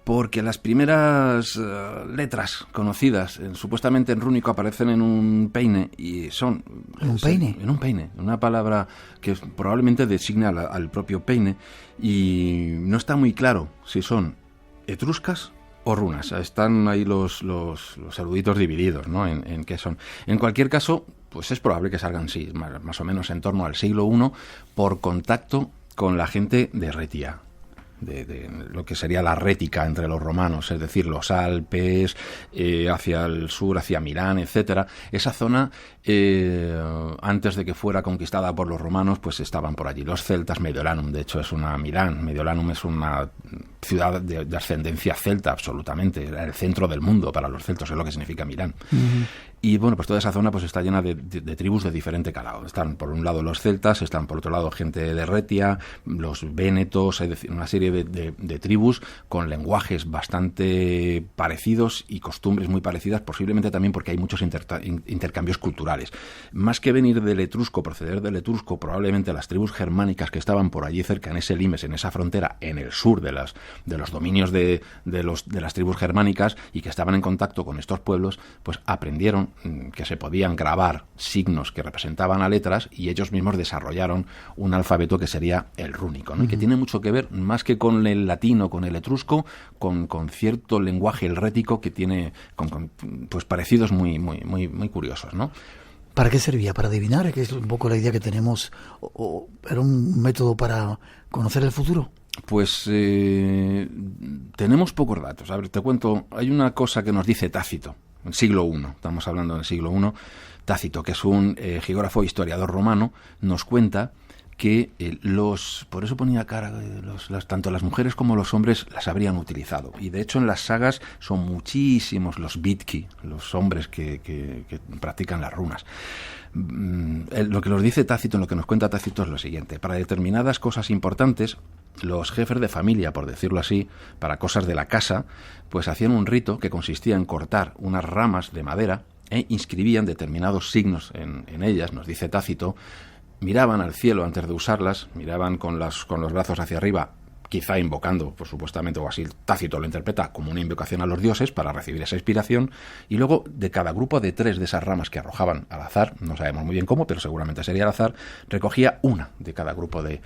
Porque las primeras letras conocidas, supuestamente en rúnico, aparecen en un peine y son... ¿En un peine? En un peine, una palabra que probablemente designa al propio peine, y no está muy claro si son etruscas o runas. Están ahí los eruditos divididos, ¿no? En qué son. En cualquier caso, pues es probable que salgan, sí, más o menos en torno al siglo I, por contacto con la gente de Retia, de lo que sería la rética entre los romanos, es decir, los Alpes, hacia el sur, hacia Milán, etcétera. Esa zona, antes de que fuera conquistada por los romanos, pues estaban por allí. Los celtas, Mediolanum, de hecho, es una Milán. Mediolanum es una ciudad de ascendencia celta, absolutamente. Era el centro del mundo para los celtos, es lo que significa Milán. Uh-huh. Y bueno, pues toda esa zona pues está llena de tribus de diferente calado. Están por un lado los celtas, están por otro lado gente de Retia, los vénetos, es decir, una serie de tribus con lenguajes bastante parecidos y costumbres muy parecidas, posiblemente también porque hay muchos intercambios culturales. Más que venir del etrusco, proceder del etrusco, probablemente las tribus germánicas que estaban por allí cerca, en ese limes, en esa frontera, en el sur de los dominios de las tribus germánicas y que estaban en contacto con estos pueblos, pues aprendieron que se podían grabar signos que representaban a letras y ellos mismos desarrollaron un alfabeto que sería el rúnico, ¿no? Y que tiene mucho que ver, más que con el latino, con el etrusco, con cierto lenguaje helrético que tiene pues parecidos muy curiosos, ¿no? ¿Para qué servía? ¿Para adivinar? Que es un poco la idea que tenemos. ¿Era un método para conocer el futuro? Pues tenemos pocos datos. A ver, te cuento, hay una cosa que nos dice Tácito, en el siglo I, estamos hablando del siglo I, Tácito, que es un geógrafo e historiador romano, nos cuenta que por eso ponía cara, tanto las mujeres como los hombres las habrían utilizado. Y de hecho en las sagas son muchísimos los Vitki, los hombres que practican las runas. Lo que nos dice Tácito, lo que nos cuenta Tácito es lo siguiente: para determinadas cosas importantes, los jefes de familia, por decirlo así, para cosas de la casa, pues hacían un rito que consistía en cortar unas ramas de madera e inscribían determinados signos en ellas, nos dice Tácito. Miraban al cielo antes de usarlas, miraban con los brazos hacia arriba, quizá invocando, pues supuestamente, o así Tácito lo interpreta, como una invocación a los dioses para recibir esa inspiración, y luego de cada grupo de 3 de esas ramas que arrojaban al azar, no sabemos muy bien cómo, pero seguramente sería al azar, recogía una de cada grupo de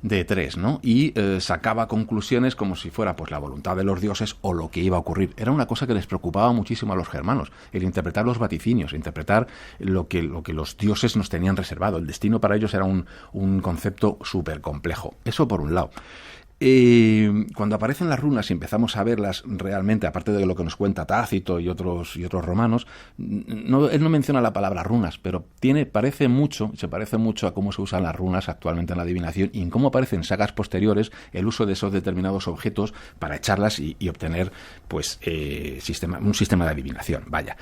3, ¿no? Y sacaba conclusiones como si fuera pues la voluntad de los dioses o lo que iba a ocurrir. Era una cosa que les preocupaba muchísimo a los germanos, el interpretar los vaticinios, interpretar lo que los dioses nos tenían reservado. El destino para ellos era un concepto súper complejo. Eso por un lado. Cuando aparecen las runas y empezamos a verlas realmente, aparte de lo que nos cuenta Tácito y otros romanos, él no menciona la palabra runas, pero se parece mucho a cómo se usan las runas actualmente en la adivinación y en cómo aparece en sagas posteriores el uso de esos determinados objetos para echarlas y obtener pues un sistema de adivinación. Vaya.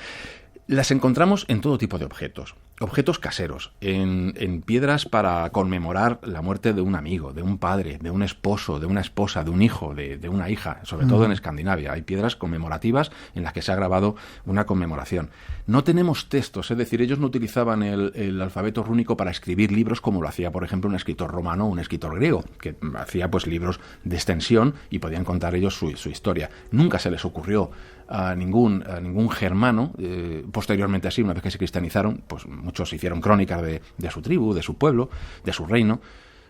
Las encontramos en todo tipo de objetos caseros, en piedras para conmemorar la muerte de un amigo, de un padre, de un esposo, de una esposa, de un hijo, de una hija, sobre todo en Escandinavia. Hay piedras conmemorativas en las que se ha grabado una conmemoración. No tenemos textos, es decir, ellos no utilizaban el alfabeto rúnico para escribir libros como lo hacía, por ejemplo, un escritor romano o un escritor griego, que hacía pues libros de extensión y podían contar ellos su historia. Nunca se les ocurrió a ningún germano, posteriormente así, una vez que se cristianizaron, pues muchos hicieron crónicas de su tribu, de su pueblo, de su reino,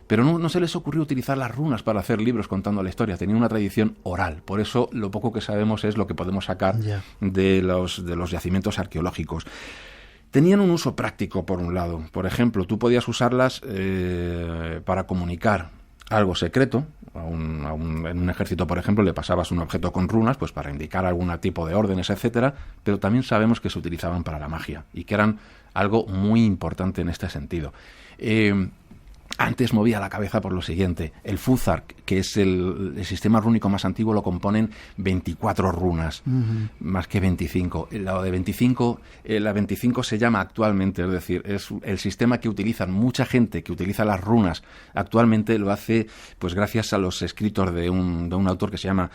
pero no se les ocurrió utilizar las runas para hacer libros contando la historia. Tenían una tradición oral. Por eso lo poco que sabemos es lo que podemos sacar de los yacimientos arqueológicos. Tenían un uso práctico, por un lado. Por ejemplo, tú podías usarlas para comunicar algo secreto. En un ejército, por ejemplo, le pasabas un objeto con runas pues para indicar algún tipo de órdenes, etcétera, pero también sabemos que se utilizaban para la magia y que eran algo muy importante en este sentido. Antes movía la cabeza por lo siguiente: el Futhar, que es el sistema rúnico más antiguo, lo componen 24 runas, más que 25. La de 25, la 25 se llama actualmente, es decir, es el sistema que utilizan mucha gente que utiliza las runas actualmente, lo hace pues gracias a los escritos de un autor que se llama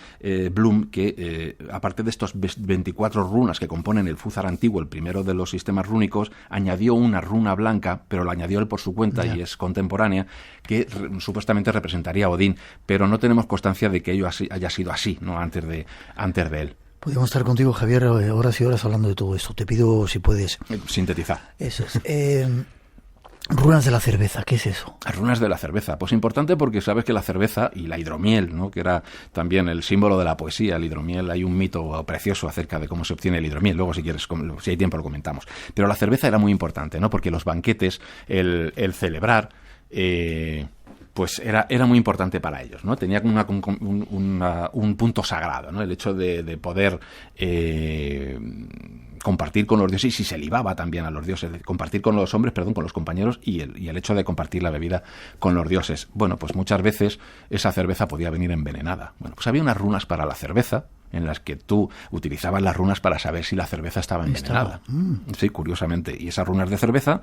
Blum, que aparte de estos 24 runas que componen el Futhar antiguo, el primero de los sistemas rúnicos, añadió una runa blanca, pero la añadió él por su cuenta y es contemporánea, que supuestamente representaría a Odín, pero no tenemos constancia de que ello haya sido así, ¿no? antes de él. Podemos estar contigo, Javier, horas y horas hablando de todo esto. Te pido, si puedes, sintetizar. Eso es. Runas de la cerveza, ¿qué es eso? Runas de la cerveza, pues importante porque sabes que la cerveza y la hidromiel, ¿no?, que era también el símbolo de la poesía, el hidromiel, hay un mito precioso acerca de cómo se obtiene el hidromiel, luego si quieres, si hay tiempo lo comentamos, pero la cerveza era muy importante, ¿no?, porque los banquetes, el celebrar, pues era muy importante para ellos, ¿no? Tenía un punto sagrado, ¿no?, el hecho de poder compartir con los dioses, y si se libaba también a los dioses, compartir con los hombres, con los compañeros, y el hecho de compartir la bebida con los dioses. Bueno, pues muchas veces esa cerveza podía venir envenenada. Bueno, pues había unas runas para la cerveza, en las que tú utilizabas las runas para saber si la cerveza estaba envenenada. Sí, curiosamente. Y esas runas de cerveza,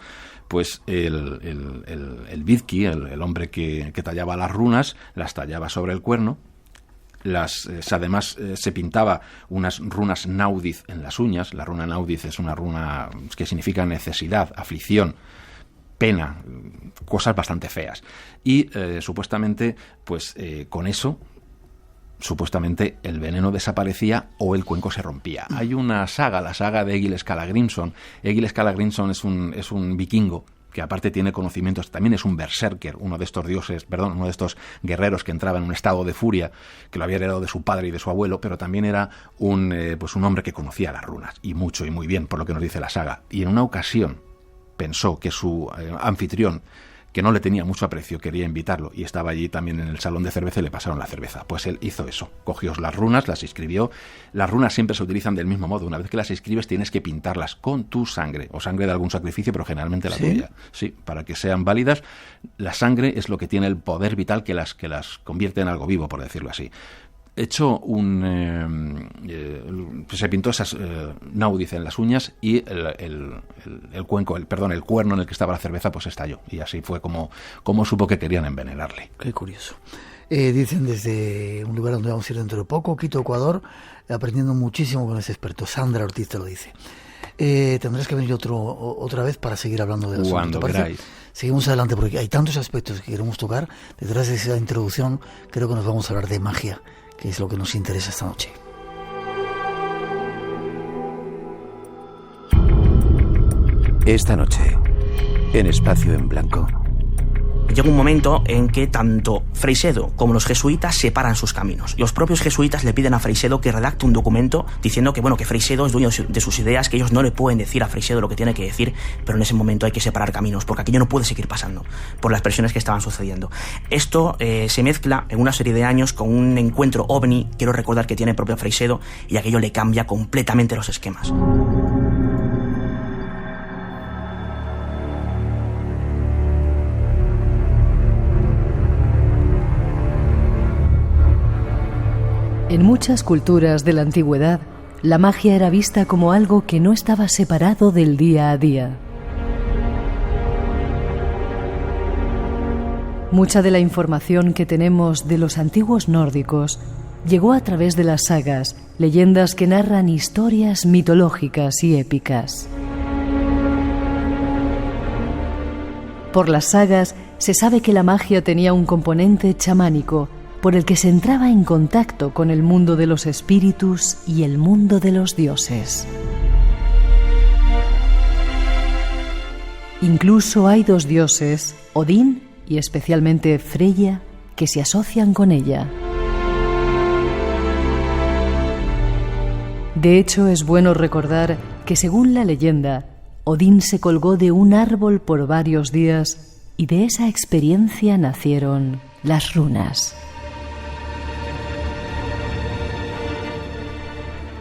pues el Vidki, el hombre que tallaba las runas, las tallaba sobre el cuerno. Además se pintaba unas runas náudiz en las uñas. La runa náudiz es una runa que significa necesidad, aflicción, pena, cosas bastante feas. Y supuestamente, pues con eso, supuestamente el veneno desaparecía o el cuenco se rompía. Hay una saga, la saga de Egil Skallagrímson. Egil Skallagrímson es un vikingo que aparte tiene conocimientos, también es un berserker, uno de estos guerreros que entraba en un estado de furia, que lo había heredado de su padre y de su abuelo, pero también era un hombre que conocía las runas, y mucho y muy bien, por lo que nos dice la saga. Y en una ocasión pensó que su anfitrión, que no le tenía mucho aprecio, quería invitarlo, y estaba allí también en el salón de cerveza y le pasaron la cerveza. Pues él hizo eso, cogió las runas, las escribió. Las runas siempre se utilizan del mismo modo. Una vez que las escribes tienes que pintarlas con tu sangre, o sangre de algún sacrificio, pero generalmente la tuya. Sí, para que sean válidas. La sangre es lo que tiene el poder vital que las convierte en algo vivo, por decirlo así. Se pintó esas náudice en las uñas, y el cuerno en el que estaba la cerveza pues estalló, y así fue como supo que querían envenenarle. Qué curioso. Dicen desde un lugar donde vamos a ir dentro de poco, Quito, Ecuador, aprendiendo muchísimo con ese experto. Sandra Ortiz te lo dice. Tendrás que venir otra vez para seguir hablando del asunto. Cuando queráis. Seguimos adelante porque hay tantos aspectos que queremos tocar. Detrás de esa introducción creo que nos vamos a hablar de magia, que es lo que nos interesa esta noche. Esta noche, en Espacio en Blanco. Llega un momento en que tanto Freixedo como los jesuitas separan sus caminos. Los propios jesuitas le piden a Freixedo que redacte un documento diciendo que Freixedo es dueño de sus ideas, que ellos no le pueden decir a Freixedo lo que tiene que decir, pero en ese momento hay que separar caminos, porque aquello no puede seguir pasando por las presiones que estaban sucediendo. Esto se mezcla en una serie de años con un encuentro ovni, quiero recordar, que tiene el propio Freixedo, y aquello le cambia completamente los esquemas. En muchas culturas de la antigüedad, la magia era vista como algo que no estaba separado del día a día. Mucha de la información que tenemos de los antiguos nórdicos llegó a través de las sagas, leyendas que narran historias mitológicas y épicas. Por las sagas se sabe que la magia tenía un componente chamánico, por el que se entraba en contacto con el mundo de los espíritus y el mundo de los dioses. Incluso hay dos dioses, Odín y especialmente Freyja, que se asocian con ella. De hecho, es bueno recordar que, según la leyenda, Odín se colgó de un árbol por varios días, y de esa experiencia nacieron las runas.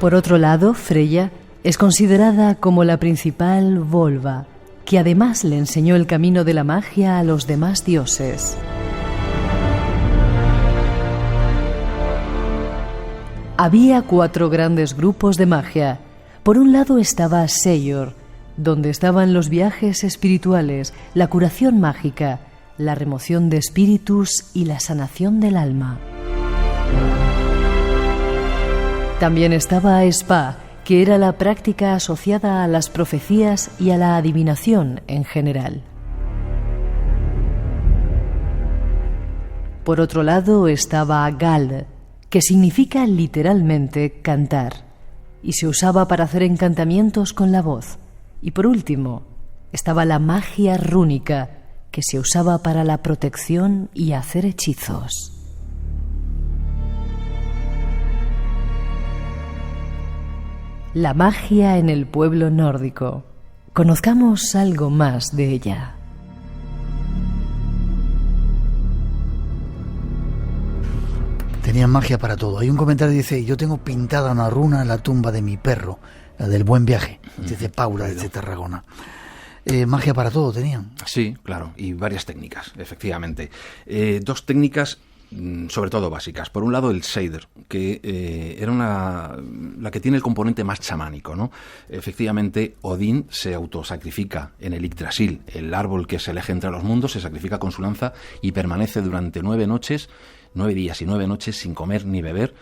Por otro lado, Freyja es considerada como la principal volva, que además le enseñó el camino de la magia a los demás dioses. Había 4 grandes grupos de magia. Por un lado estaba Seyor, donde estaban los viajes espirituales, la curación mágica, la remoción de espíritus y la sanación del alma. También estaba Spa, que era la práctica asociada a las profecías y a la adivinación en general. Por otro lado estaba Gal, que significa literalmente cantar, y se usaba para hacer encantamientos con la voz. Y por último estaba la magia rúnica, que se usaba para la protección y hacer hechizos. La magia en el pueblo nórdico. Conozcamos algo más de ella. Tenían magia para todo. Hay un comentario que dice: yo tengo pintada una runa en la tumba de mi perro, la del buen viaje, dice Paula desde Tarragona. Magia para todo tenían. Sí, claro, y varias técnicas, efectivamente. Dos técnicas sobre todo básicas. Por un lado, el Seider, que era la que tiene el componente más chamánico, ¿no? Efectivamente, Odín se autosacrifica en el Yggdrasil, el árbol que se elige entre los mundos, se sacrifica con su lanza y permanece durante 9 días y 9 noches sin comer ni beber,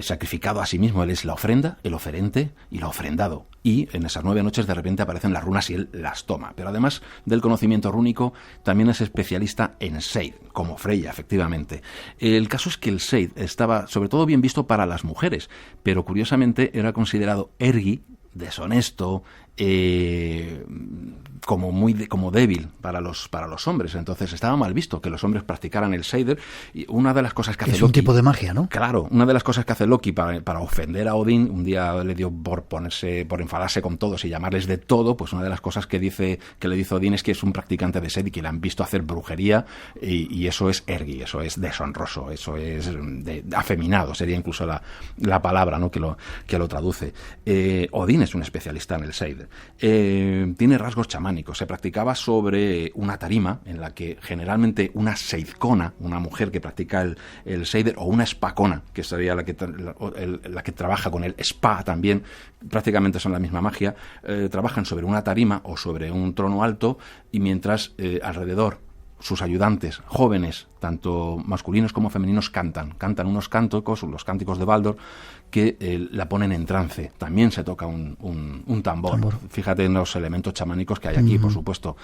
sacrificado a sí mismo. Él es la ofrenda, el oferente y el ofrendado. Y en esas 9 noches de repente aparecen las runas y él las toma. Pero además del conocimiento rúnico, también es especialista en Seid, como Freya, efectivamente. El caso es que el Seid estaba sobre todo bien visto para las mujeres, pero curiosamente era considerado ergi, deshonesto, como débil para los hombres. Entonces estaba mal visto que los hombres practicaran el Seider. Y una de las cosas que hace Loki, un tipo de magia, ¿no? Claro, una de las cosas que hace Loki para ofender a Odín, un día le dio por enfadarse con todos y llamarles de todo. Pues una de las cosas que le dice Odín es que es un practicante de Seid y que le han visto hacer brujería, y eso es ergi, eso es deshonroso, eso es afeminado, sería incluso la palabra, ¿no?, que lo traduce. Odín es un especialista en el Seider. Tiene rasgos chamánicos. Se practicaba sobre una tarima en la que generalmente una seidcona, una mujer que practica el Seider, o una spacona, que sería la que trabaja con el spa también, prácticamente son la misma magia, trabajan sobre una tarima o sobre un trono alto, y mientras alrededor sus ayudantes jóvenes, tanto masculinos como femeninos, cantan unos cánticos, los cánticos de Baldur, que la ponen en trance. También se toca un tambor. Fíjate en los elementos chamánicos que hay aquí, por supuesto.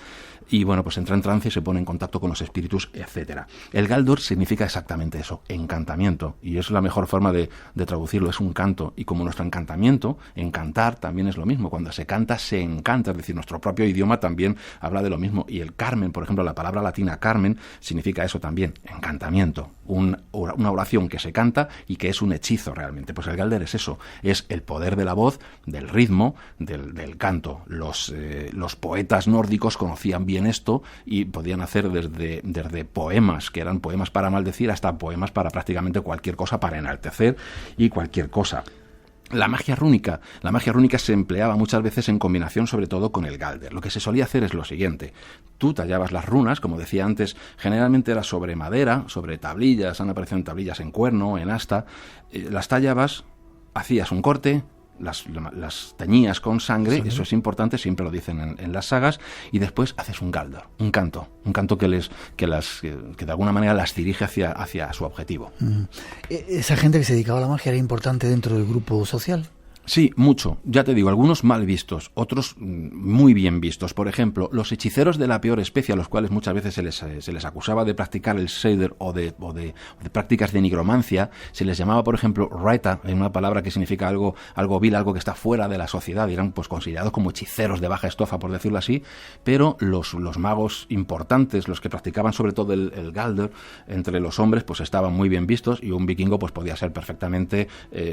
Y bueno, pues entra en trance y se pone en contacto con los espíritus, etcétera. El Galdur significa exactamente eso, encantamiento, y es la mejor forma de traducirlo, es un canto. Y como nuestro encantamiento, encantar también es lo mismo. Cuando se canta, se encanta, es decir, nuestro propio idioma también habla de lo mismo. Y el Carmen, por ejemplo, la palabra latina Carmen significa eso también, encantamiento, una oración que se canta y que es un hechizo realmente. Pues el Galder es eso, es el poder de la voz, del ritmo, del canto. Los poetas nórdicos conocían bien esto y podían hacer desde poemas, que eran poemas para maldecir, hasta poemas para prácticamente cualquier cosa, para enaltecer y cualquier cosa. La magia rúnica se empleaba muchas veces en combinación, sobre todo con el Galder. Lo que se solía hacer es lo siguiente: tú tallabas las runas, como decía antes, generalmente era sobre madera, sobre tablillas, han aparecido en tablillas en cuerno, en asta, las tallabas, hacías un corte, las teñías con sangre, eso es importante, siempre lo dicen en las sagas, y después haces un Galdur, un canto que de alguna manera las dirige hacia su objetivo. ¿Esa gente que se dedicaba a la magia era importante dentro del grupo social? Sí, mucho. Ya te digo, algunos mal vistos, otros muy bien vistos. Por ejemplo, los hechiceros de la peor especie, a los cuales muchas veces se les acusaba de practicar el Seider o de prácticas de nigromancia, se les llamaba, por ejemplo, Raita, en una palabra que significa algo vil, algo que está fuera de la sociedad, y eran pues considerados como hechiceros de baja estofa, por decirlo así. Pero los magos importantes, los que practicaban sobre todo el Galdur, entre los hombres, pues estaban muy bien vistos, y un vikingo pues podía ser perfectamente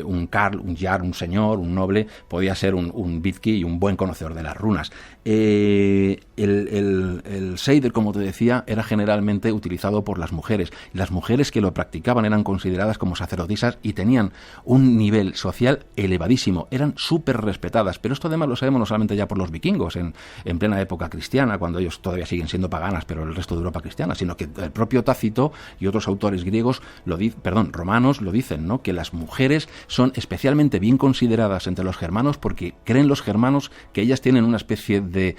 un Karl, un Jarl, un señor, un noble, podía ser un Vidki y un buen conocedor de las runas. El Seider, como te decía, era generalmente utilizado por las mujeres. Las mujeres que lo practicaban eran consideradas como sacerdotisas y tenían un nivel social elevadísimo, eran súper respetadas. Pero esto además lo sabemos no solamente ya por los vikingos en plena época cristiana, cuando ellos todavía siguen siendo paganas, pero el resto de Europa cristiana, sino que el propio Tácito y otros autores griegos romanos lo dicen, ¿no?, que las mujeres son especialmente bien consideradas entre los germanos, porque creen los germanos que ellas tienen una especie de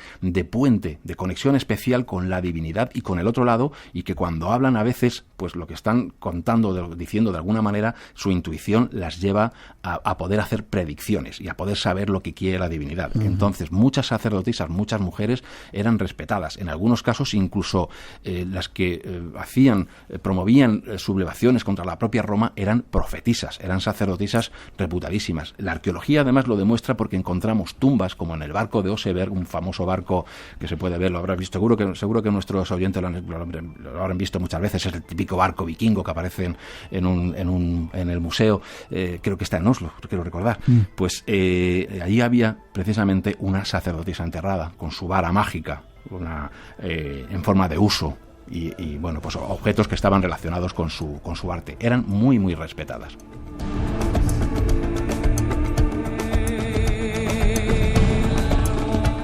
puente, de conexión especial con la divinidad y con el otro lado, y que cuando hablan a veces pues lo que están contando, diciendo de alguna manera, su intuición las lleva a poder hacer predicciones y a poder saber lo que quiere la divinidad. Entonces, muchas sacerdotisas, muchas mujeres eran respetadas. En algunos casos, incluso las que promovían sublevaciones contra la propia Roma eran profetisas, eran sacerdotisas reputadísimas. La arqueología además lo demuestra porque encontramos tumbas como en el barco de Oseberg, un famoso barco que se puede ver, lo habrás visto, seguro que nuestros oyentes lo habrán visto muchas veces, es el típico barco vikingo que aparece en el museo, creo que está en Oslo, quiero recordar. Pues allí había precisamente una sacerdotisa enterrada con su vara mágica, en forma de uso. Y bueno, pues objetos que estaban relacionados con su arte. Eran muy, muy respetadas.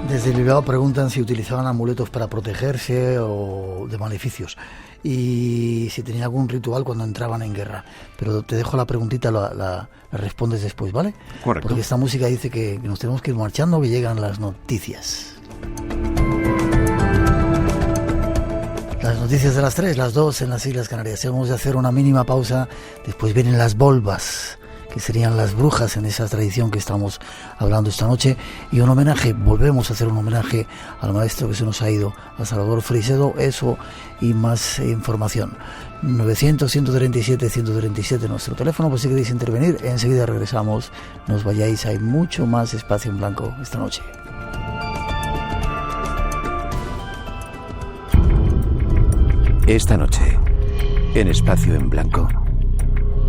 Desde Bilbao preguntan si utilizaban amuletos para protegerse o de maleficios y si tenían algún ritual cuando entraban en guerra. Pero te dejo la preguntita, la respondes después, ¿vale? Correcto. Porque esta música dice que nos tenemos que ir marchando, que llegan las noticias. Las noticias de las 3, las 2 en las Islas Canarias. Vamos a hacer una mínima pausa, después vienen las volvas, que serían las brujas en esa tradición que estamos hablando esta noche, y un homenaje, volvemos a hacer un homenaje al maestro que se nos ha ido, a Salvador Freixedo, eso y más información. 900-137-137 nuestro teléfono, pues si queréis intervenir, enseguida regresamos, no os vayáis, hay mucho más espacio en blanco esta noche. Esta noche, en Espacio en Blanco.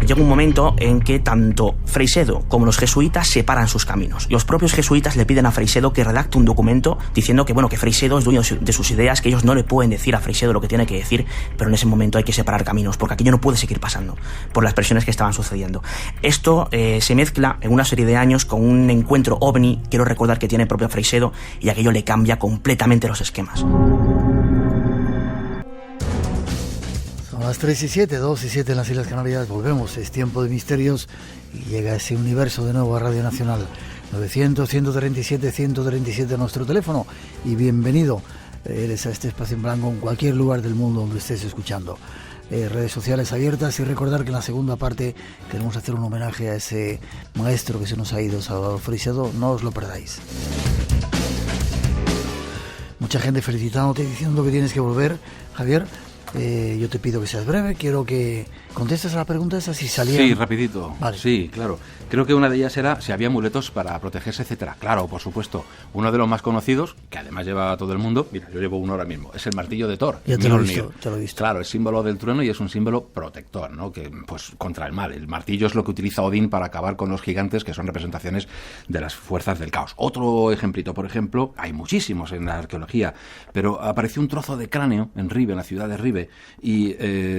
Llega un momento en que tanto Freixedo como los jesuitas separan sus caminos. Los propios jesuitas le piden a Freixedo que redacte un documento diciendo que Freixedo es dueño de sus ideas, que ellos no le pueden decir a Freixedo lo que tiene que decir, pero en ese momento hay que separar caminos, porque aquello no puede seguir pasando por las presiones que estaban sucediendo. Esto se mezcla en una serie de años con un encuentro ovni, quiero recordar que tiene el propio Freixedo, y aquello le cambia completamente los esquemas. Las 3 y 7, 2 y 7 en las Islas Canarias, volvemos, es tiempo de misterios y llega ese universo de nuevo a Radio Nacional. 900-137-137 nuestro teléfono y bienvenido eres a este espacio en blanco en cualquier lugar del mundo donde estés escuchando. Redes sociales abiertas y recordar que en la segunda parte queremos hacer un homenaje a ese maestro que se nos ha ido, Salvador Freixedo, no os lo perdáis. Mucha gente felicitándote, diciendo que tienes que volver, Javier. Yo te pido que seas breve, quiero que contestes a la pregunta esa si salía. Sí, rapidito. Vale. Sí, claro. Creo que una de ellas era si había amuletos para protegerse, etcétera. Claro, por supuesto. Uno de los más conocidos, que además lleva a todo el mundo, mira, yo llevo uno ahora mismo, es el martillo de Thor. Ya te lo he visto. Claro, es símbolo del trueno y es un símbolo protector, ¿no? Que, pues, contra el mal. El martillo es lo que utiliza Odín para acabar con los gigantes, que son representaciones de las fuerzas del caos. Otro ejemplito, por ejemplo, hay muchísimos en la arqueología, pero apareció un trozo de cráneo en Ribe, en la ciudad de Ribe, y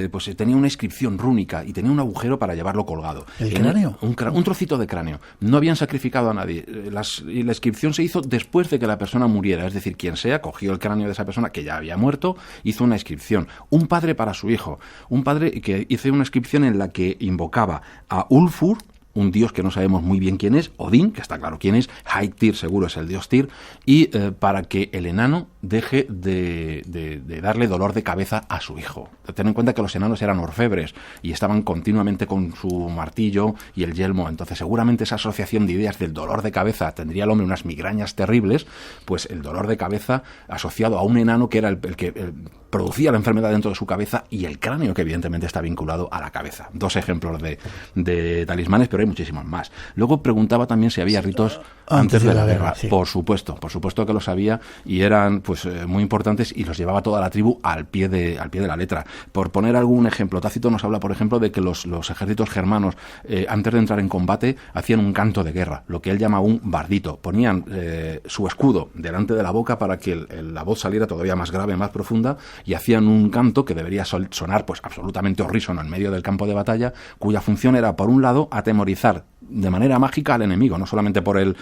pues tenía una inscripción rúnica y tenía un agujero para llevarlo colgado. ¿El cráneo? Un trocito de cráneo. No habían sacrificado a nadie. Y la inscripción se hizo después de que la persona muriera. Es decir, quien sea, cogió el cráneo de esa persona que ya había muerto, hizo una inscripción. Un padre para su hijo. Un padre que hizo una inscripción en la que invocaba a Ulfur, un dios que no sabemos muy bien quién es, Odín, que está claro quién es, Haithir seguro es el dios Tyr, y para que el enano deje de darle dolor de cabeza a su hijo. Ten en cuenta que los enanos eran orfebres y estaban continuamente con su martillo y el yelmo, entonces seguramente esa asociación de ideas del dolor de cabeza, tendría el hombre unas migrañas terribles, pues el dolor de cabeza asociado a un enano que era el que producía la enfermedad dentro de su cabeza, y el cráneo, que evidentemente está vinculado a la cabeza. Dos ejemplos de talismanes, pero hay muchísimos más. Luego preguntaba también si había ritos antes de la guerra. Sí. Por supuesto que los había, y eran pues muy importantes, y los llevaba toda la tribu al pie de la letra. Por poner algún ejemplo, Tácito nos habla, por ejemplo, de que los ejércitos germanos, antes de entrar en combate, hacían un canto de guerra, lo que él llama un bardito. Ponían su escudo delante de la boca para que la voz saliera todavía más grave, más profunda, y hacían un canto que debería sonar pues absolutamente horrísono en medio del campo de batalla, cuya función era, por un lado, atemorizar de manera mágica al enemigo, no solamente por el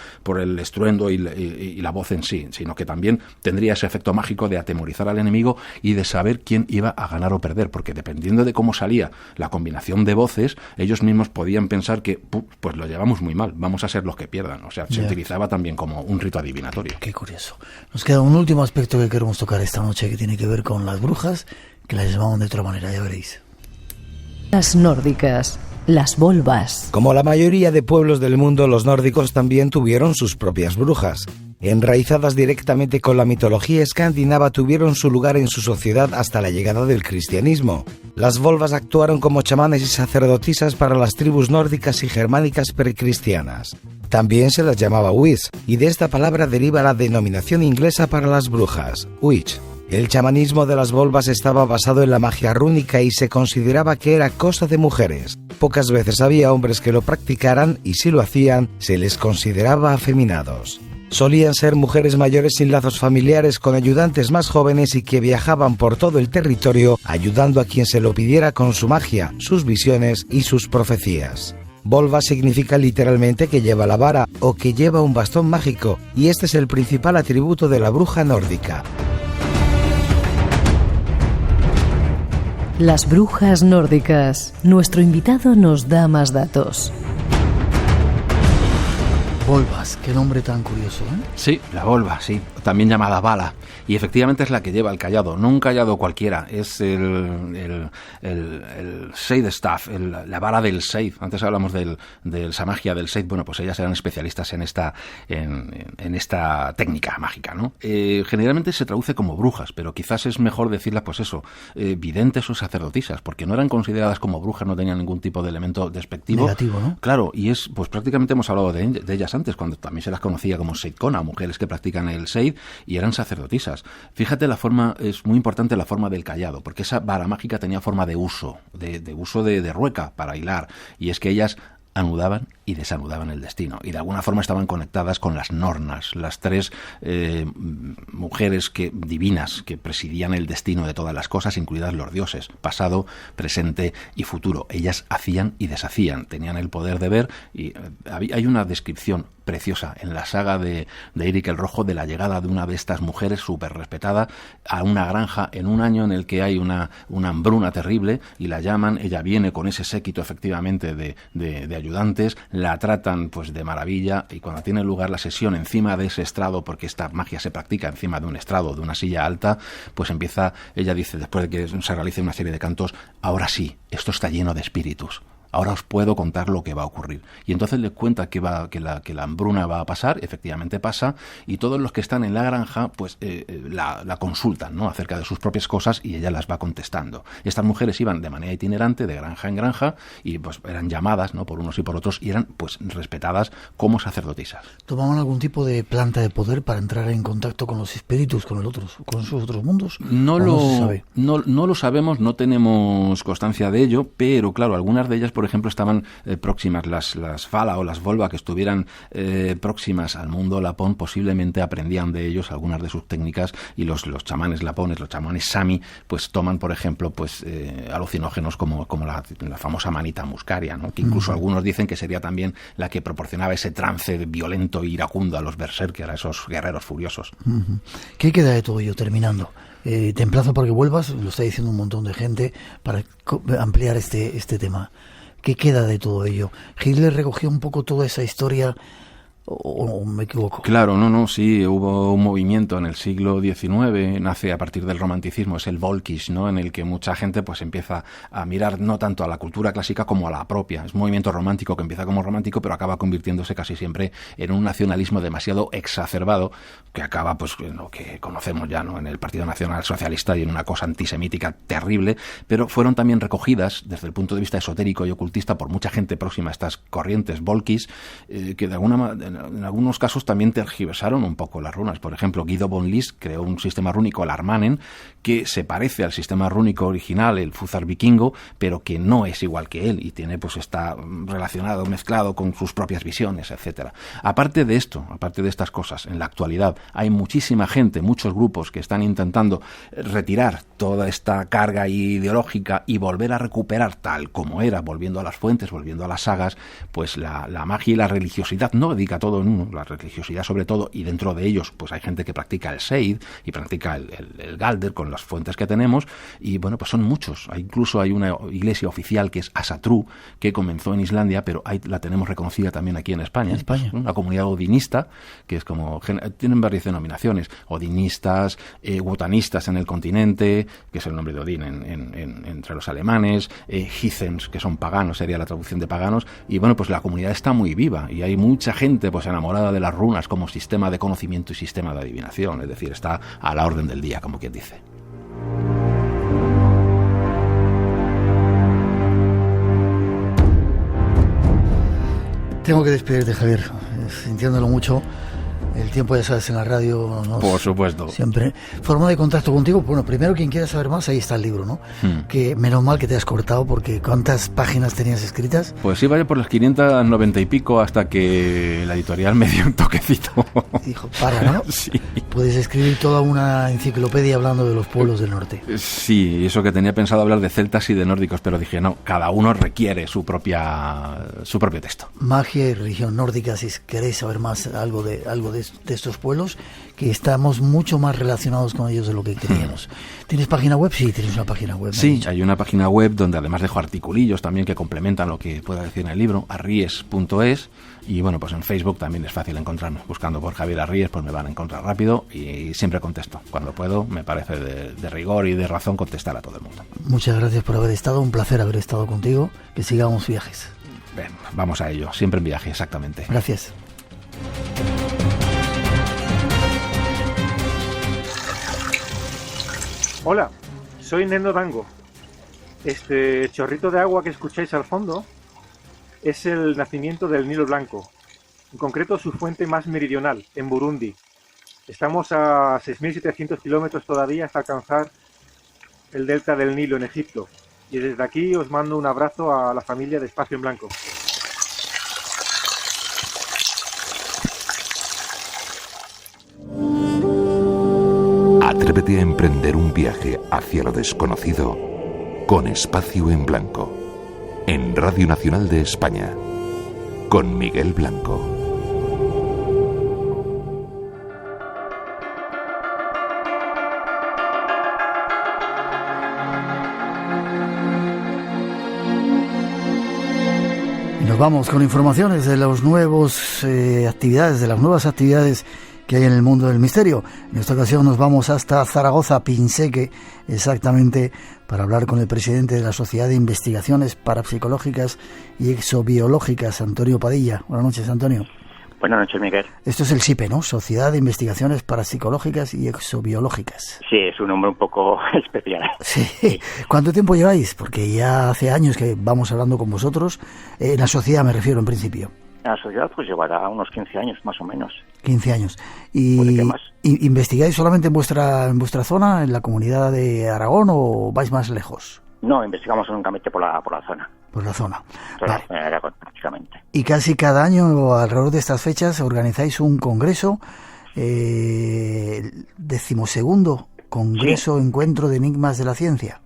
estruendo y la voz en sí, sino que también tendría ese efecto mágico de atemorizar al enemigo y de saber quién iba a ganar o perder, porque dependiendo de cómo salía la combinación de voces, ellos mismos podían pensar que pues lo llevamos muy mal, vamos a ser los que pierdan. O sea, se utilizaba también como un rito adivinatorio. Qué curioso. Nos queda un último aspecto que queremos tocar esta noche, que tiene que ver con las brujas, que las llamaban de otra manera, ya veréis. Las nórdicas, las volvas. Como la mayoría de pueblos del mundo, los nórdicos también tuvieron sus propias brujas. Enraizadas directamente con la mitología escandinava, tuvieron su lugar en su sociedad hasta la llegada del cristianismo. Las volvas actuaron como chamanes y sacerdotisas para las tribus nórdicas y germánicas precristianas. También se las llamaba witch, y de esta palabra deriva la denominación inglesa para las brujas, witch. El chamanismo de las volvas estaba basado en la magia rúnica y se consideraba que era cosa de mujeres. Pocas veces había hombres que lo practicaran y si lo hacían, se les consideraba afeminados. Solían ser mujeres mayores sin lazos familiares, con ayudantes más jóvenes y que viajaban por todo el territorio ayudando a quien se lo pidiera con su magia, sus visiones y sus profecías. Volva significa literalmente que lleva la vara o que lleva un bastón mágico, y este es el principal atributo de la bruja nórdica. Las brujas nórdicas. Nuestro invitado nos da más datos. Volvas, qué nombre tan curioso, ¿eh? Sí, la volva, sí, también llamada bala. Y efectivamente es la que lleva el cayado, no un cayado cualquiera, es el Seidstaff, la vara del Seid. Antes hablamos de esa magia del Seid. Bueno, pues ellas eran especialistas en esta técnica mágica, ¿no? Generalmente se traduce como brujas, pero quizás es mejor decirlas, pues eso, videntes o sacerdotisas, porque no eran consideradas como brujas, no tenían ningún tipo de elemento despectivo. Negativo, ¿no? Claro, y pues prácticamente hemos hablado de ellas antes, cuando también se las conocía como Seidkona, mujeres que practican el Seid y eran sacerdotisas. Fíjate, es muy importante la forma del cayado, porque esa vara mágica tenía forma de uso, de rueca para hilar, y es que ellas anudaban y desanudaban el destino, y de alguna forma estaban conectadas con las Nornas, las tres mujeres divinas que presidían el destino de todas las cosas, incluidas los dioses, pasado, presente y futuro. Ellas hacían y deshacían, tenían el poder de ver, y hay una descripción preciosa en la saga de Eirik el Rojo de la llegada de una de estas mujeres súper respetada a una granja en un año en el que hay una hambruna terrible, y la llaman, ella viene con ese séquito efectivamente de ayudantes, la tratan pues de maravilla, y cuando tiene lugar la sesión encima de ese estrado, porque esta magia se practica encima de un estrado, de una silla alta, pues ella dice, después de que se realice una serie de cantos, ahora sí, esto está lleno de espíritus. Ahora os puedo contar lo que va a ocurrir. Y entonces les cuenta que la hambruna va a pasar, efectivamente pasa, y todos los que están en la granja pues la consultan, ¿no?, acerca de sus propias cosas, y ella las va contestando. Estas mujeres iban de manera itinerante, de granja en granja, y pues eran llamadas, ¿no?, por unos y por otros, y eran pues respetadas como sacerdotisas. ¿Tomaban algún tipo de planta de poder para entrar en contacto con los espíritus, con sus otros mundos? No lo sabemos, no tenemos constancia de ello, pero claro, algunas de ellas, por ejemplo, estaban próximas, las Fala o las Volva, que estuvieran próximas al mundo lapón, posiblemente aprendían de ellos algunas de sus técnicas, y los chamanes lapones, los chamanes sami, pues toman, por ejemplo, pues alucinógenos como la famosa manita muscaria, ¿no?, que incluso algunos dicen que sería también la que proporcionaba ese trance violento e iracundo a los berserker, a esos guerreros furiosos. ¿Qué queda de todo ello, terminando? Te emplazo para que vuelvas, lo está diciendo un montón de gente, para ampliar este tema. ¿Qué queda de todo ello? ¿Hitler recogió un poco toda esa historia o me equivoco? Claro, sí, hubo un movimiento en el siglo XIX, nace a partir del romanticismo, es el Volkisch, ¿no?, en el que mucha gente pues empieza a mirar no tanto a la cultura clásica como a la propia. Es un movimiento romántico que empieza como romántico, pero acaba convirtiéndose casi siempre en un nacionalismo demasiado exacerbado, que acaba pues en lo que conocemos ya, ¿no?, en el Partido Nacional Socialista y en una cosa antisemítica terrible, pero fueron también recogidas desde el punto de vista esotérico y ocultista por mucha gente próxima a estas corrientes Volkisch, que de alguna manera en algunos casos también tergiversaron un poco las runas. Por ejemplo, Guido von List creó un sistema rúnico, el Armanen, que se parece al sistema rúnico original, el Futhar vikingo, pero que no es igual que él, y tiene pues está relacionado, mezclado con sus propias visiones, etcétera. Aparte de esto, aparte de estas cosas, en la actualidad hay muchísima gente, muchos grupos que están intentando retirar toda esta carga ideológica y volver a recuperar tal como era, volviendo a las fuentes, volviendo a las sagas, pues la magia y la religiosidad no dedicatoria todo en uno, la religiosidad sobre todo, y dentro de ellos pues hay gente que practica el Seid y practica el Galder con las fuentes que tenemos, y bueno, pues son muchos. Incluso hay una iglesia oficial que es Asatru, que comenzó en Islandia, pero la tenemos reconocida también aquí en España. Pues, una comunidad odinista, que es como, tienen varias denominaciones, odinistas, wotanistas en el continente, que es el nombre de Odín entre los alemanes, Heathens, que son paganos, sería la traducción de paganos, y bueno, pues la comunidad está muy viva, y hay mucha gente pues enamorada de las runas como sistema de conocimiento y sistema de adivinación, es decir, está a la orden del día, como quien dice. Tengo que despedirte, Javier, sintiéndolo mucho. El tiempo, ya sabes, en la radio... Por supuesto. Siempre. Forma de contacto contigo. Bueno, primero, quien quiera saber más, ahí está el libro, ¿no? Que menos mal que te has cortado, porque ¿cuántas páginas tenías escritas? Pues iba ya por las 590 y pico hasta que la editorial me dio un toquecito. Dijo, para, ¿no? Sí. Puedes escribir toda una enciclopedia hablando de los pueblos del norte. Sí, eso que tenía pensado hablar de celtas y de nórdicos, pero dije, no, cada uno requiere su propio texto. Magia y religión nórdica, si queréis saber más algo de estos pueblos, que estamos mucho más relacionados con ellos de lo que creíamos. ¿Tienes página web? Sí, tienes una página web. Sí, hay una página web donde además dejo articulillos también que complementan lo que pueda decir en el libro, arries.es, y bueno, pues en Facebook también es fácil encontrarme. Buscando por Javier Arries, pues me van a encontrar rápido y siempre contesto. Cuando puedo, me parece de rigor y de razón contestar a todo el mundo. Muchas gracias por haber estado, un placer haber estado contigo, que sigamos viajes. Bien, vamos a ello, siempre en viaje, exactamente. Gracias. Hola, soy Nendo Dango. Este chorrito de agua que escucháis al fondo es el nacimiento del Nilo Blanco, en concreto su fuente más meridional, en Burundi. Estamos a 6.700 kilómetros todavía hasta alcanzar el delta del Nilo en Egipto. Y desde aquí os mando un abrazo a la familia de Espacio en Blanco. Atrévete a emprender un viaje hacia lo desconocido con Espacio en Blanco, en Radio Nacional de España, con Miguel Blanco. Y nos vamos con informaciones de las nuevas actividades que hay en el mundo del misterio. En esta ocasión nos vamos hasta Zaragoza, Pinseque, exactamente, para hablar con el presidente de la Sociedad de Investigaciones Parapsicológicas y Exobiológicas, Antonio Padilla. Buenas noches, Antonio. Buenas noches, Miguel. Esto es el SIPE, ¿no? Sociedad de Investigaciones Parapsicológicas y Exobiológicas. Sí, es un nombre un poco especial. Sí. ¿Cuánto tiempo lleváis? Porque ya hace años que vamos hablando con vosotros. En la sociedad me refiero, en principio. La sociedad pues llevará unos 15 años, más o menos. 15 años. ¿Y investigáis solamente en vuestra zona, en la comunidad de Aragón, o vais más lejos? No, investigamos únicamente por la zona. Por la zona. Vale. Aragón, prácticamente. Y casi cada año, alrededor de estas fechas, organizáis un congreso, 12º Congreso Encuentro de Enigmas de la Ciencia.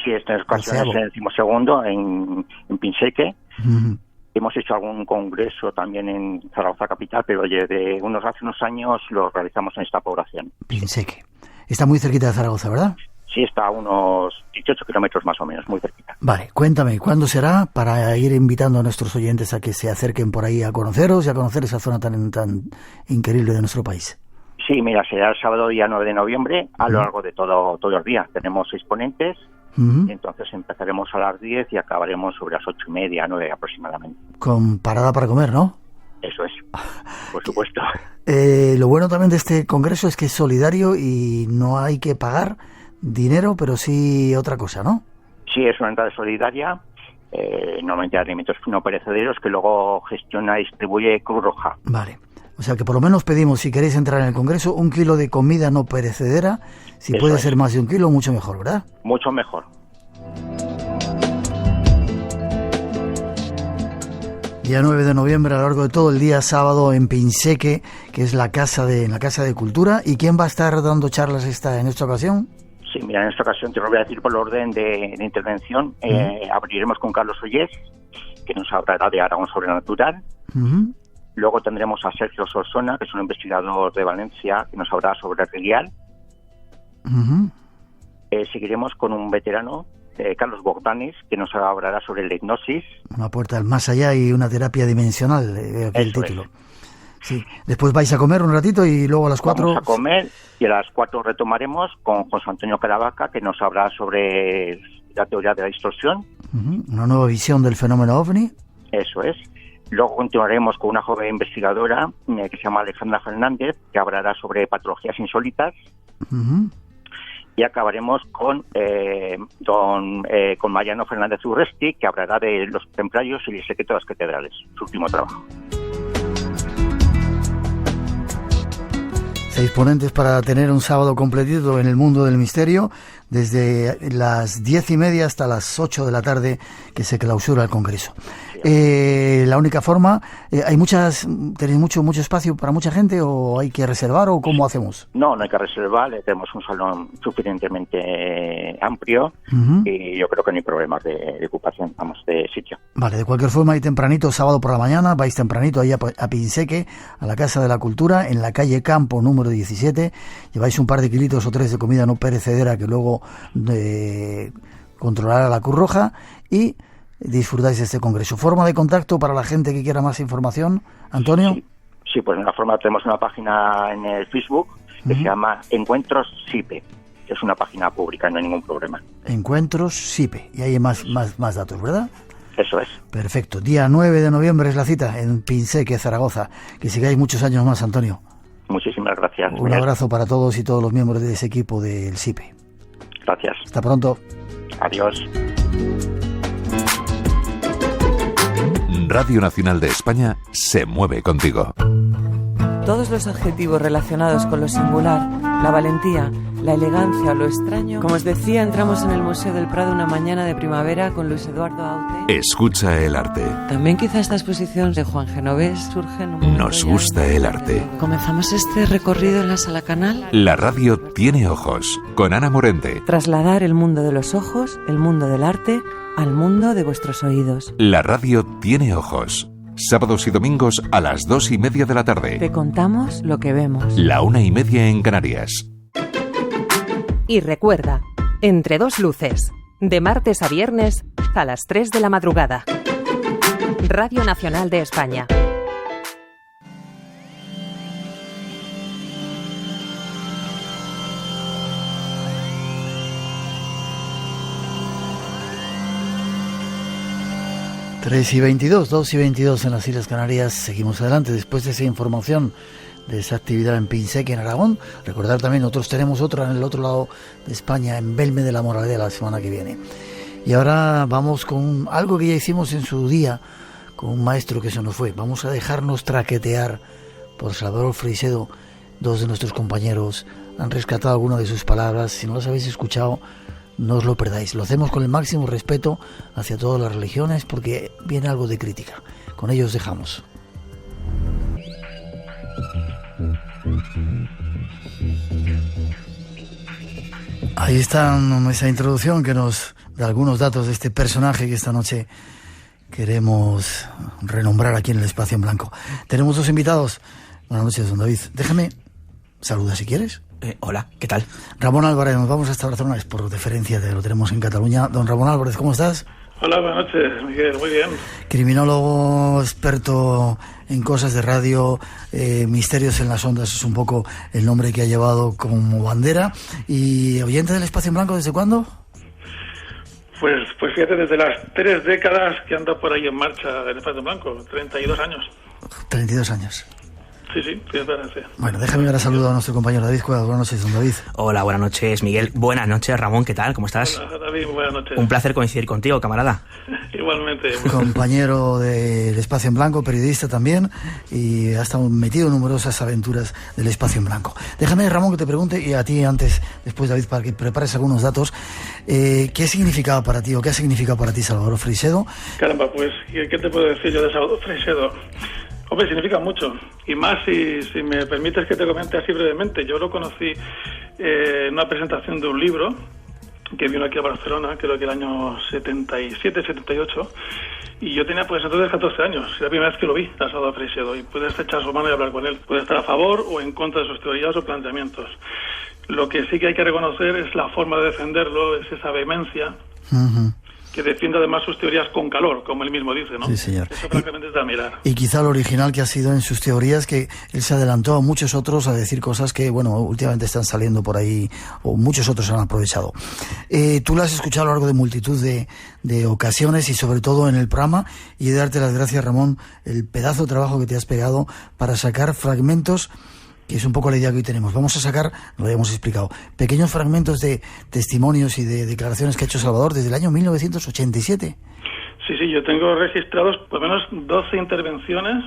Sí, esta ocasión es el 12º en Pinseque. Uh-huh. Hemos hecho algún congreso también en Zaragoza capital, pero hace unos años lo realizamos en esta población. Pinseque. Está muy cerquita de Zaragoza, ¿verdad? Sí, está a unos 18 kilómetros más o menos, muy cerquita. Vale, cuéntame, ¿cuándo será para ir invitando a nuestros oyentes a que se acerquen por ahí a conoceros y a conocer esa zona tan increíble de nuestro país? Sí, mira, será el sábado día 9 de noviembre, a lo largo de todo el día. Tenemos 6 ponentes. Y entonces empezaremos a las 10 y acabaremos sobre las 8:30, 9 aproximadamente. Con parada para comer, ¿no? Eso es, por supuesto. Lo bueno también de este congreso es que es solidario y no hay que pagar dinero, pero sí otra cosa, ¿no? Sí, es una entrada solidaria, normalmente alimentos no perecederos que luego gestiona y distribuye Cruz Roja. Vale. O sea que por lo menos pedimos, si queréis entrar en el congreso, 1 kilo de comida no perecedera. Si eso puede ser más de 1 kilo, mucho mejor, ¿verdad? Mucho mejor. Día 9 de noviembre, a lo largo de todo el día, sábado, en Pinseque, que es la Casa de Cultura. ¿Y quién va a estar dando charlas en esta ocasión? Sí, mira, en esta ocasión te lo voy a decir por el orden de intervención. Abriremos con Carlos Ollés, que nos hablará de Aragón Sobrenatural. Luego tendremos a Sergio Solsona, que es un investigador de Valencia, que nos hablará sobre el Grial. Seguiremos con un veterano, Carlos Bogdanis, que nos hablará sobre la hipnosis. Una puerta al más allá y una terapia dimensional, el título. Sí. Después vais a comer un ratito y luego a las 4... Vamos a comer y a las 4 retomaremos con José Antonio Caravaca, que nos hablará sobre la teoría de la distorsión. Una nueva visión del fenómeno OVNI. Eso es. Luego continuaremos con una joven investigadora que se llama Alejandra Fernández, que hablará sobre patologías insólitas. Y acabaremos con Mariano Fernández Urresti, que hablará de los templarios y el secreto de las catedrales, su último trabajo. 6 ponentes para tener un sábado completito en el mundo del misterio, desde las 10:30 hasta las 8 de la tarde que se clausura el Congreso. La única forma, ¿tenéis mucho espacio para mucha gente o hay que reservar o cómo hacemos? No hay que reservar, tenemos un salón suficientemente amplio y yo creo que no hay problemas de ocupación, de sitio. Vale, de cualquier forma, ahí tempranito, sábado por la mañana, vais tempranito ahí a Pinseque, a la Casa de la Cultura, en la calle Campo número 17, lleváis un par de kilitos o 3 de comida no perecedera que luego controlará la Cruz Roja y disfrutáis de este congreso. ¿Forma de contacto para la gente que quiera más información, Antonio? Sí, pues en la forma tenemos una página en el Facebook que se llama Encuentros SIPE, que es una página pública, no hay ningún problema. Encuentros SIPE, y hay más datos, ¿verdad? Eso es. Perfecto. Día 9 de noviembre es la cita en Pinseque, Zaragoza. Que sigáis muchos años más, Antonio. Muchísimas gracias. Un abrazo para todos y todos los miembros de ese equipo del SIPE. Gracias. Hasta pronto. Adiós. Radio Nacional de España se mueve contigo. Todos los adjetivos relacionados con lo singular, la valentía, la elegancia o lo extraño. Como os decía, entramos en el Museo del Prado una mañana de primavera con Luis Eduardo Aute. Escucha el arte. También quizá esta exposición de Juan Genovés surge en un momento. Nos gusta el arte. Comenzamos este recorrido en la Sala Canal. La radio tiene ojos, con Ana Morente. Trasladar el mundo de los ojos, el mundo del arte, al mundo de vuestros oídos. La radio tiene ojos. Sábados y domingos a las 2:30 de la tarde. Te contamos lo que vemos. La 1:30 en Canarias. Y recuerda, Entre dos luces, de martes a viernes a las 3 de la madrugada. Radio Nacional de España. Tres y 22, 2 y 22 en las Islas Canarias. Seguimos adelante después de esa información de esa actividad en Pinseque, en Aragón. Recordar también, nosotros tenemos otra en el otro lado de España, en Belme de la Moraleda, la semana que viene. Y ahora vamos con algo que ya hicimos en su día, con un maestro que se nos fue. Vamos a dejarnos traquetear por Salvador Freixedo. Dos de nuestros compañeros han rescatado algunas de sus palabras. Si no las habéis escuchado, no os lo perdáis. Lo hacemos con el máximo respeto hacia todas las religiones, porque viene algo de crítica. Con ello os dejamos. Ahí está esa introducción que nos da algunos datos de este personaje que esta noche queremos renombrar aquí en el Espacio en Blanco. Tenemos dos invitados. Buenas noches, don David. Déjame saludar si quieres. Hola, ¿qué tal? Ramón Álvarez, nos vamos hasta Barcelona, es por deferencia de lo tenemos en Cataluña. Don Ramón Álvarez, ¿cómo estás? Hola, buenas noches, Miguel, muy bien. Criminólogo, experto en cosas de radio, misterios en las ondas, es un poco el nombre que ha llevado como bandera. ¿Y oyente del Espacio en Blanco desde cuándo? Pues fíjate, desde las 3 décadas que anda por ahí en marcha el Espacio en Blanco, 32 años. 32 años. Sí, es verdad, sí. Bueno, déjame dar saludo a nuestro compañero David Cuevas. Buenas noches, don David. Hola, buenas noches, Miguel. Buenas noches, Ramón, ¿qué tal? ¿Cómo estás? Hola, David, buenas noches. Un placer coincidir contigo, camarada. Igualmente. Compañero del Espacio en Blanco, periodista también, y ha estado metido en numerosas aventuras del Espacio en Blanco. Déjame, Ramón, que te pregunte, y a ti antes, después, David, para que prepares algunos datos, ¿qué significaba para ti, o qué ha significado para ti Salvador Freixedo? Caramba, pues, ¿qué te puedo decir yo de Salvador Freixedo? Hombre, significa mucho, y más si me permites que te comente así brevemente. Yo lo conocí en una presentación de un libro que vino aquí a Barcelona, creo que el año 77, 78, Y yo tenía pues entonces 14 años, y la primera vez que lo vi a Salvador Freixedo, y pude estrechar su mano y hablar con él. Pude estar a favor o en contra de sus teorías o planteamientos. Lo que sí que hay que reconocer es la forma de defenderlo, es esa vehemencia, que defiende además sus teorías con calor, como él mismo dice, ¿no? Sí, señor. Eso francamente es de admirar. Y quizá lo original que ha sido en sus teorías, que él se adelantó a muchos otros a decir cosas que, bueno, últimamente están saliendo por ahí, o muchos otros han aprovechado. Tú lo has escuchado a lo largo de multitud de ocasiones y sobre todo en el programa, y de darte las gracias, Ramón, el pedazo de trabajo que te has pegado para sacar fragmentos, que es un poco la idea que hoy tenemos. Vamos a sacar, lo habíamos explicado, pequeños fragmentos de testimonios y de declaraciones que ha hecho Salvador desde el año 1987. Sí, yo tengo registrados por lo menos 12 intervenciones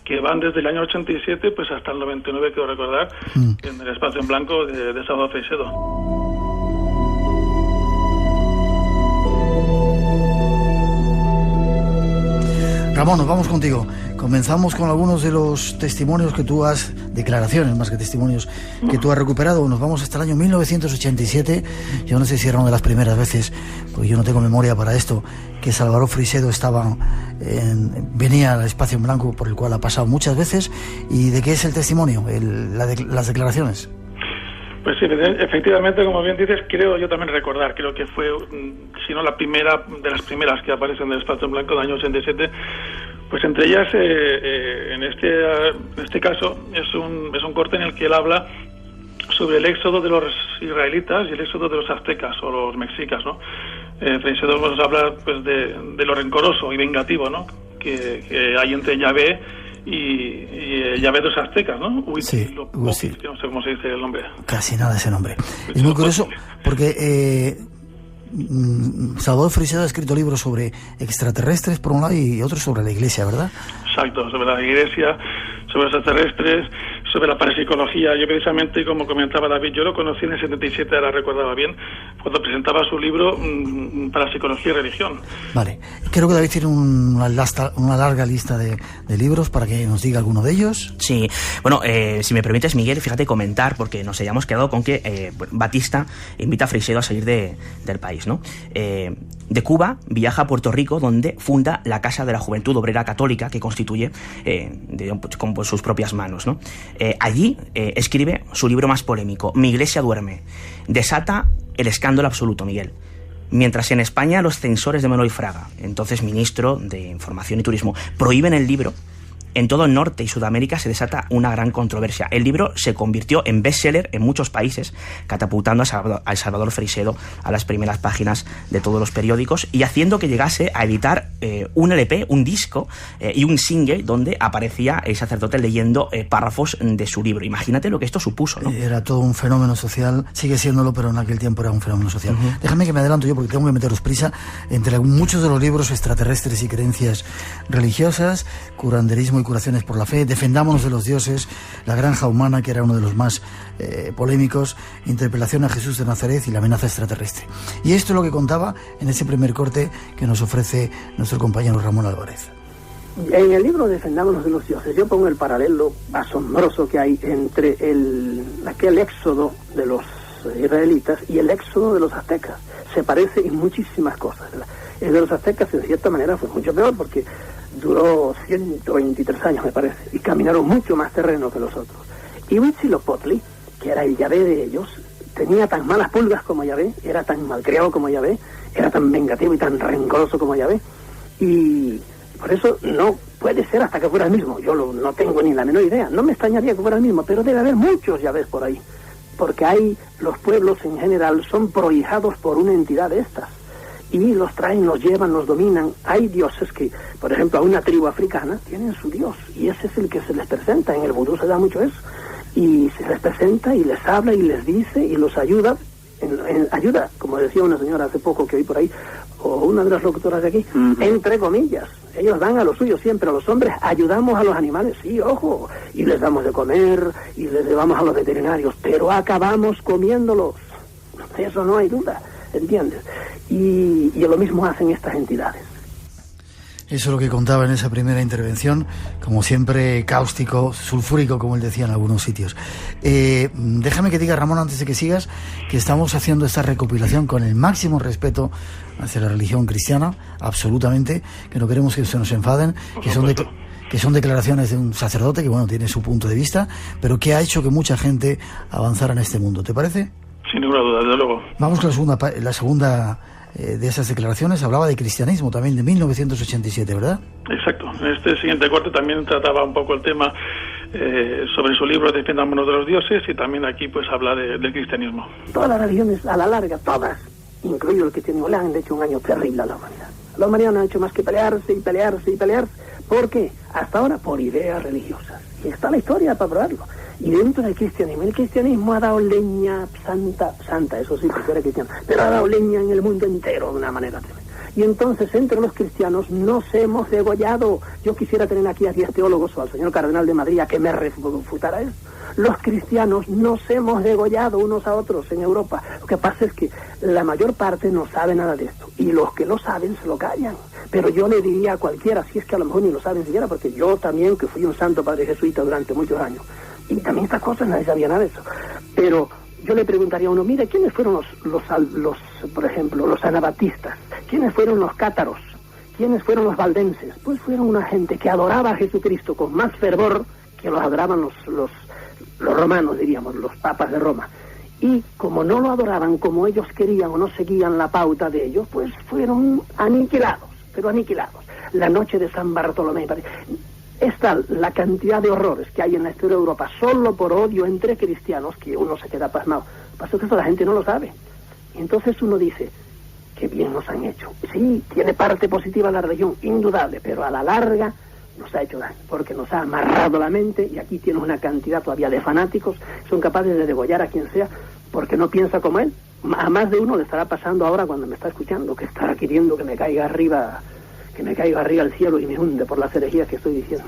que van desde el año 87 pues hasta el 99, quiero recordar, en el Espacio en Blanco de Salvador Freixedo. Ramón, nos vamos contigo. Comenzamos con algunos de los testimonios que tú has, declaraciones más que testimonios, que tú has recuperado. Nos vamos hasta el año 1987. Yo no sé si era una de las primeras veces, porque yo no tengo memoria para esto, que Salvador Freixedo venía al Espacio en Blanco, por el cual ha pasado muchas veces. ¿Y de qué es el testimonio, las declaraciones? Pues sí, efectivamente, como bien dices, creo yo también recordar, creo que fue, si no la primera, de las primeras que aparecen en el Espacio en Blanco del año 87, pues entre ellas, en este caso, es un corte en el que él habla sobre el éxodo de los israelitas y el éxodo de los aztecas o los mexicas, ¿no? Freixedo nos habla pues de lo rencoroso y vengativo, ¿no?, que hay entre Yahvé y Yahvé de los aztecas, ¿no? Sí, que no sé cómo se dice el nombre. Casi nada ese nombre. Es muy curioso porque Salvador Freixedo ha escrito libros sobre extraterrestres por un lado y otros sobre la Iglesia, ¿verdad? Exacto, sobre la Iglesia, sobre extraterrestres, sobre la parapsicología. Yo precisamente, como comentaba David, yo lo conocí en el 77, ahora recordaba bien, cuando presentaba su libro Parapsicología y Religión. Vale, creo que David tiene una larga lista de libros para que nos diga alguno de ellos. Sí, bueno, si me permites, Miguel, fíjate, comentar, porque nos hayamos quedado con que Batista invita a Freixedo a salir del país, ¿no? De Cuba viaja a Puerto Rico, donde funda la Casa de la Juventud Obrera Católica, que constituye con sus propias manos, ¿no? Allí escribe su libro más polémico, Mi Iglesia duerme. Desata el escándalo absoluto, Miguel. Mientras en España los censores de Manuel Fraga, entonces ministro de Información y Turismo, prohíben el libro, en todo Norte y Sudamérica se desata una gran controversia. El libro se convirtió en bestseller en muchos países, catapultando a Salvador Freixedo a las primeras páginas de todos los periódicos y haciendo que llegase a editar un LP, un disco y un single donde aparecía el sacerdote leyendo párrafos de su libro. Imagínate lo que esto supuso, ¿no? Era todo un fenómeno social, sigue siéndolo, pero en aquel tiempo era un fenómeno social. Déjame que me adelanto yo porque tengo que meteros prisa. Entre muchos de los libros, extraterrestres y creencias religiosas, curanderismo y curaciones por la fe, Defendámonos de los dioses, La granja humana, que era uno de los más polémicos, Interpelación a Jesús de Nazaret y La amenaza extraterrestre. Y esto es lo que contaba en ese primer corte que nos ofrece nuestro compañero Ramón Álvarez. En el libro Defendámonos de los dioses, yo pongo el paralelo asombroso que hay entre aquel éxodo de los israelitas y el éxodo de los aztecas. Se parece en muchísimas cosas. El de los aztecas, en cierta manera, fue mucho peor porque duró 123 años, me parece, y caminaron mucho más terreno que los otros. Y Huitzilopochtli, que era el Yahvé de ellos, tenía tan malas pulgas como Yahvé, era tan malcriado como Yahvé, era tan vengativo y tan rencoroso como Yahvé, y por eso no puede ser hasta que fuera el mismo. Yo no tengo ni la menor idea, no me extrañaría que fuera el mismo, pero debe haber muchos Yahvés por ahí, porque los pueblos en general son prohijados por una entidad de estas. Y los traen, los llevan, los dominan. Hay dioses que, por ejemplo, a una tribu africana tienen su dios, y ese es el que se les presenta. En el vudú se da mucho eso. Y se les presenta y les habla y les dice y los ayuda. Ayuda, como decía una señora hace poco que oí por ahí, o una de las locutoras de aquí, entre comillas. Ellos dan a lo suyo siempre. A los hombres ayudamos a los animales, sí, ojo, y les damos de comer y les llevamos a los veterinarios, pero acabamos comiéndolos. Eso no hay duda. ¿Entiendes? Y lo mismo hacen estas entidades. Eso es lo que contaba en esa primera intervención, como siempre cáustico, sulfúrico, como él decía en algunos sitios. Déjame que diga, Ramón, antes de que sigas, que estamos haciendo esta recopilación con el máximo respeto hacia la religión cristiana, absolutamente, que no queremos que se nos enfaden, que son declaraciones de un sacerdote que, bueno, tiene su punto de vista, pero que ha hecho que mucha gente avanzara en este mundo. ¿Te parece? Sin ninguna duda, desde luego. Vamos con la segunda de esas declaraciones. Hablaba de cristianismo también, de 1987, ¿verdad? Exacto. En este siguiente corte también trataba un poco el tema sobre su libro Defendámonos de los dioses, y también aquí pues habla del cristianismo. Todas las religiones, a la larga, todas, incluido el cristianismo, le han hecho un año terrible a la humanidad. La humanidad no ha hecho más que pelearse y pelearse y pelearse. ¿Por qué? Hasta ahora por ideas religiosas. Y está la historia para probarlo. Y dentro del cristianismo, el cristianismo ha dado leña santa, eso sí, porque era cristiano, pero ha dado leña en el mundo entero de una manera tremenda. Y entonces entre los cristianos nos hemos degollado. Yo quisiera tener aquí a 10 teólogos o al señor cardenal de Madrid a que me refutara eso. Los cristianos nos hemos degollado unos a otros en Europa. Lo que pasa es que la mayor parte no sabe nada de esto. Y los que lo saben se lo callan. Pero yo le diría a cualquiera, si es que a lo mejor ni lo saben siquiera, porque yo también, que fui un santo padre jesuita durante muchos años, y también estas cosas nadie sabía nada de eso. Pero yo le preguntaría a uno, mire, ¿quiénes fueron los por ejemplo, los anabatistas? ¿Quiénes fueron los cátaros? ¿Quiénes fueron los valdenses? Pues fueron una gente que adoraba a Jesucristo con más fervor que los adoraban los romanos, diríamos, los papas de Roma. Y como no lo adoraban como ellos querían o no seguían la pauta de ellos, pues fueron aniquilados, pero aniquilados. La noche de San Bartolomé, es tal la cantidad de horrores que hay en la historia de Europa solo por odio entre cristianos que uno se queda pasmado. Pasa que eso la gente no lo sabe. Y entonces uno dice, qué bien nos han hecho. Sí, tiene parte positiva la religión, indudable, pero a la larga nos ha hecho daño, porque nos ha amarrado la mente, y aquí tienes una cantidad todavía de fanáticos, son capaces de degollar a quien sea, porque no piensa como él. A más de uno le estará pasando ahora cuando me está escuchando, que estará queriendo que me caiga arriba al cielo y me hunde por las herejías que estoy diciendo.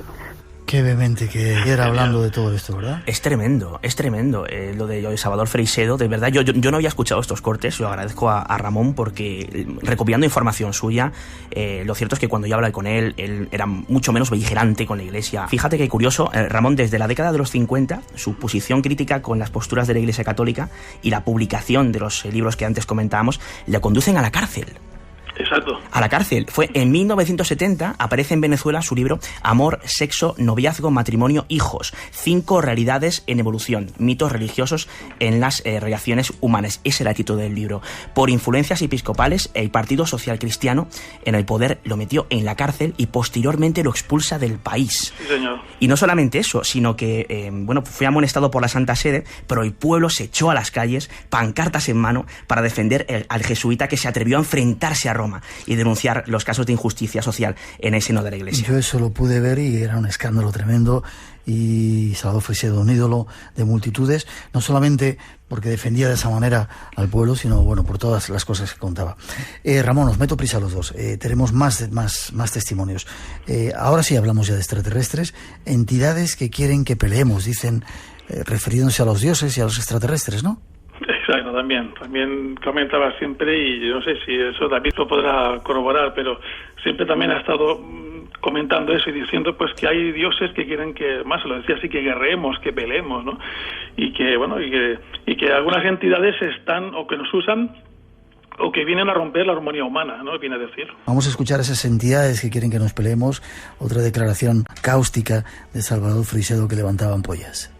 Qué vehemente que era hablando de todo esto, ¿verdad? Es tremendo, lo de Salvador Freixedo. De verdad, yo no había escuchado estos cortes. Yo agradezco a Ramón porque, recopilando información suya, lo cierto es que cuando yo hablaba con él era mucho menos beligerante con la Iglesia. Fíjate qué curioso, Ramón, desde la década de los 50, su posición crítica con las posturas de la Iglesia Católica y la publicación de los libros que antes comentábamos, le conducen a la cárcel. Exacto. A la cárcel. Fue en 1970, aparece en Venezuela su libro Amor, Sexo, Noviazgo, Matrimonio, Hijos. 5 realidades en evolución, mitos religiosos en las relaciones humanas. Ese era el título del libro. Por influencias episcopales, el Partido Social Cristiano en el poder lo metió en la cárcel y posteriormente lo expulsa del país. Sí, señor. Y no solamente eso, sino que fue amonestado por la Santa Sede, pero el pueblo se echó a las calles, pancartas en mano, para defender al jesuita que se atrevió a enfrentarse a Roma y denunciar los casos de injusticia social en el seno de la Iglesia. Yo eso lo pude ver y era un escándalo tremendo, y Salvador Freixedo, un ídolo de multitudes, no solamente porque defendía de esa manera al pueblo, sino por todas las cosas que contaba. Ramón, os meto prisa a los dos, tenemos más testimonios. Ahora sí hablamos ya de extraterrestres, entidades que quieren que peleemos, dicen, refiriéndose a los dioses y a los extraterrestres, ¿no? Exacto, también comentaba siempre, y yo no sé si eso David lo podrá corroborar, pero siempre también ha estado comentando eso y diciendo pues que hay dioses que quieren que, más lo decía así, que guerreemos, que peleemos, ¿no? Y que algunas entidades están o que nos usan o que vienen a romper la armonía humana, ¿no? Viene a decir. Vamos a escuchar a esas entidades que quieren que nos peleemos. Otra declaración cáustica de Salvador Freixedo, que levantaba ampollas.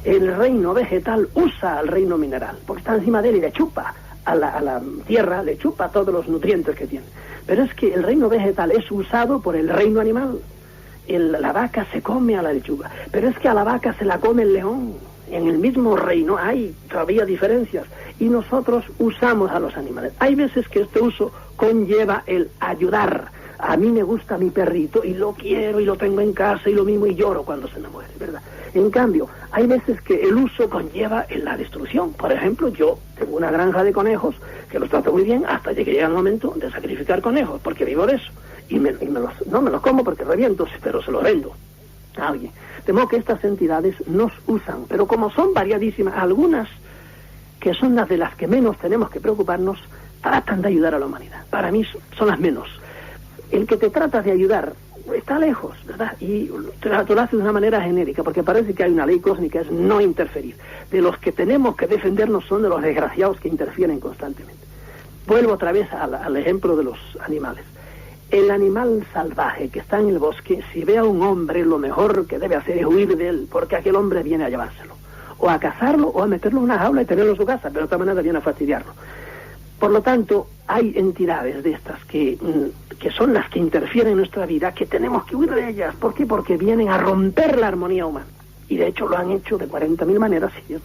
El reino vegetal usa al reino mineral, porque está encima de él y le chupa a la tierra, le chupa todos los nutrientes que tiene. Pero es que el reino vegetal es usado por el reino animal. La vaca se come a la lechuga, pero es que a la vaca se la come el león. En el mismo reino hay todavía diferencias, y nosotros usamos a los animales. Hay veces que este uso conlleva el ayudar. A mí me gusta mi perrito y lo quiero y lo tengo en casa y lo mismo, y lloro cuando se me muere, ¿verdad? En cambio, hay veces que el uso conlleva en la destrucción. Por ejemplo, yo tengo una granja de conejos que los trato muy bien hasta que llega el momento de sacrificar conejos, porque vivo de eso. Y no me los como porque reviento, pero se los vendo a alguien. De modo que estas entidades nos usan, pero como son variadísimas, algunas que son las de las que menos tenemos que preocuparnos, tratan de ayudar a la humanidad. Para mí son las menos. el que te trata de ayudar está lejos, ¿verdad? Y tú lo haces de una manera genérica, porque parece que hay una ley cósmica, es no interferir. De los que tenemos que defendernos son de los desgraciados que interfieren constantemente. Vuelvo otra vez al ejemplo de los animales. El animal salvaje que está en el bosque, si ve a un hombre, lo mejor que debe hacer es huir de él, porque aquel hombre viene a llevárselo, o a cazarlo, o a meterlo en una jaula y tenerlo en su casa, pero de otra manera viene a fastidiarlo. Por lo tanto, hay entidades de estas que son las que interfieren en nuestra vida, que tenemos que huir de ellas. ¿Por qué? Porque vienen a romper la armonía humana. Y de hecho lo han hecho de 40.000 maneras. Y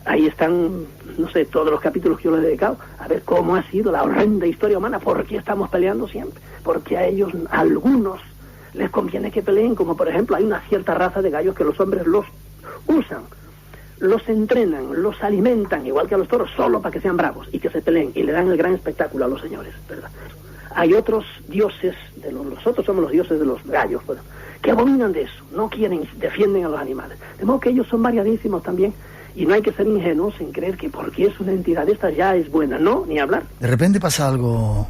ahí están, no sé, todos los capítulos que yo les he dedicado a ver cómo ha sido la horrenda historia humana. ¿Por qué estamos peleando siempre? Porque a ellos, a algunos, les conviene que peleen. Como por ejemplo, hay una cierta raza de gallos que los hombres los usan, los entrenan, los alimentan, igual que a los toros, solo para que sean bravos y que se peleen y le dan el gran espectáculo a los señores, ¿verdad? Hay otros dioses, nosotros somos los dioses de los gallos, ¿verdad?, que abominan de eso, no quieren, defienden a los animales. De modo que ellos son variadísimos también, y no hay que ser ingenuos en creer que porque es una entidad de estas ya es buena, no, ni hablar. De repente pasa algo...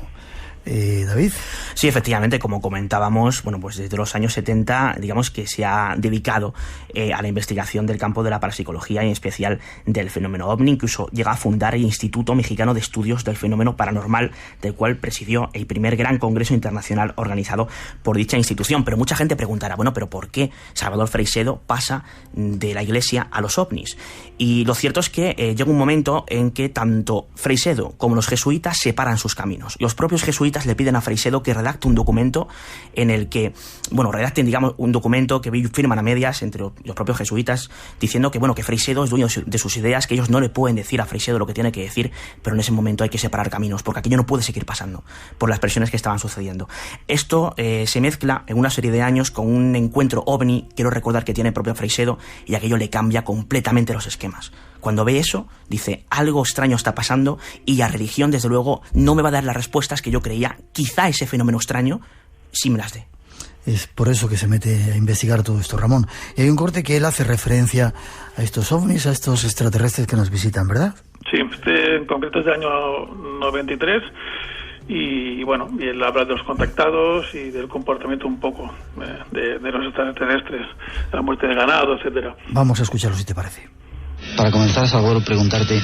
David. Sí, efectivamente, como comentábamos, bueno, pues desde los años 70, digamos que se ha dedicado a la investigación del campo de la parapsicología y en especial del fenómeno OVNI. Incluso llega a fundar el Instituto Mexicano de Estudios del Fenómeno Paranormal, del cual presidió el primer gran congreso internacional organizado por dicha institución. Pero mucha gente preguntará, bueno, ¿pero por qué Salvador Freixedo pasa de la Iglesia a los OVNIs? Y lo cierto es que llega un momento en que tanto Freixedo como los jesuitas separan sus caminos. Los propios jesuitas le piden a Freixedo que redacte un documento en el que, bueno, redacten, digamos, un documento que firman a medias entre los propios jesuitas, diciendo que, bueno, que Freixedo es dueño de sus ideas, que ellos no le pueden decir a Freixedo lo que tiene que decir, pero en ese momento hay que separar caminos, porque aquello no puede seguir pasando por las presiones que estaban sucediendo. Esto se mezcla en una serie de años con un encuentro ovni, quiero recordar que tiene el propio Freixedo, y aquello le cambia completamente los esquemas. Cuando ve eso, dice, algo extraño está pasando y la religión, desde luego, no me va a dar las respuestas que yo creía. Quizá ese fenómeno extraño sí me las dé. Es por eso que se mete a investigar todo esto, Ramón. Y hay un corte que él hace referencia a estos ovnis, a estos extraterrestres que nos visitan, ¿verdad? Sí, en concreto es del año 93. Y bueno, y él habla de los contactados y del comportamiento un poco de los extraterrestres, la muerte de ganado, etcétera. Vamos a escucharlo si te parece. Para comenzar, Salvador, preguntarte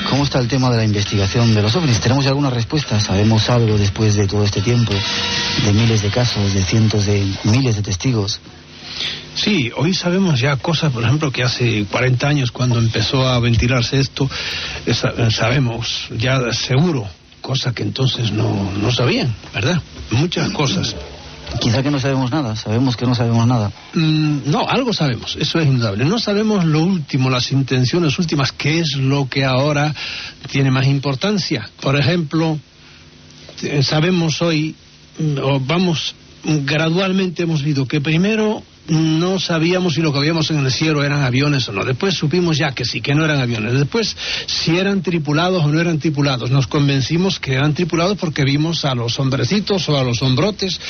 cómo está el tema de la investigación de los ovnis. ¿Tenemos ya alguna respuesta? ¿Sabemos algo después de todo este tiempo, de miles de casos, de cientos de miles de testigos? Sí, hoy sabemos ya cosas, por ejemplo, que hace 40 años, cuando empezó a ventilarse esto, sabemos ya seguro cosas que entonces no sabían, ¿verdad? Muchas cosas. Quizá que no sabemos nada, sabemos que no sabemos nada. No, algo sabemos, eso es indudable. No sabemos lo último, las intenciones últimas, qué es lo que ahora tiene más importancia. Por ejemplo, sabemos hoy, gradualmente hemos visto que primero no sabíamos si lo que habíamos en el cielo eran aviones o no. Después supimos ya que sí, que no eran aviones. Después, si eran tripulados o no eran tripulados. Nos convencimos que eran tripulados porque vimos a los hombrecitos o a los hombrotes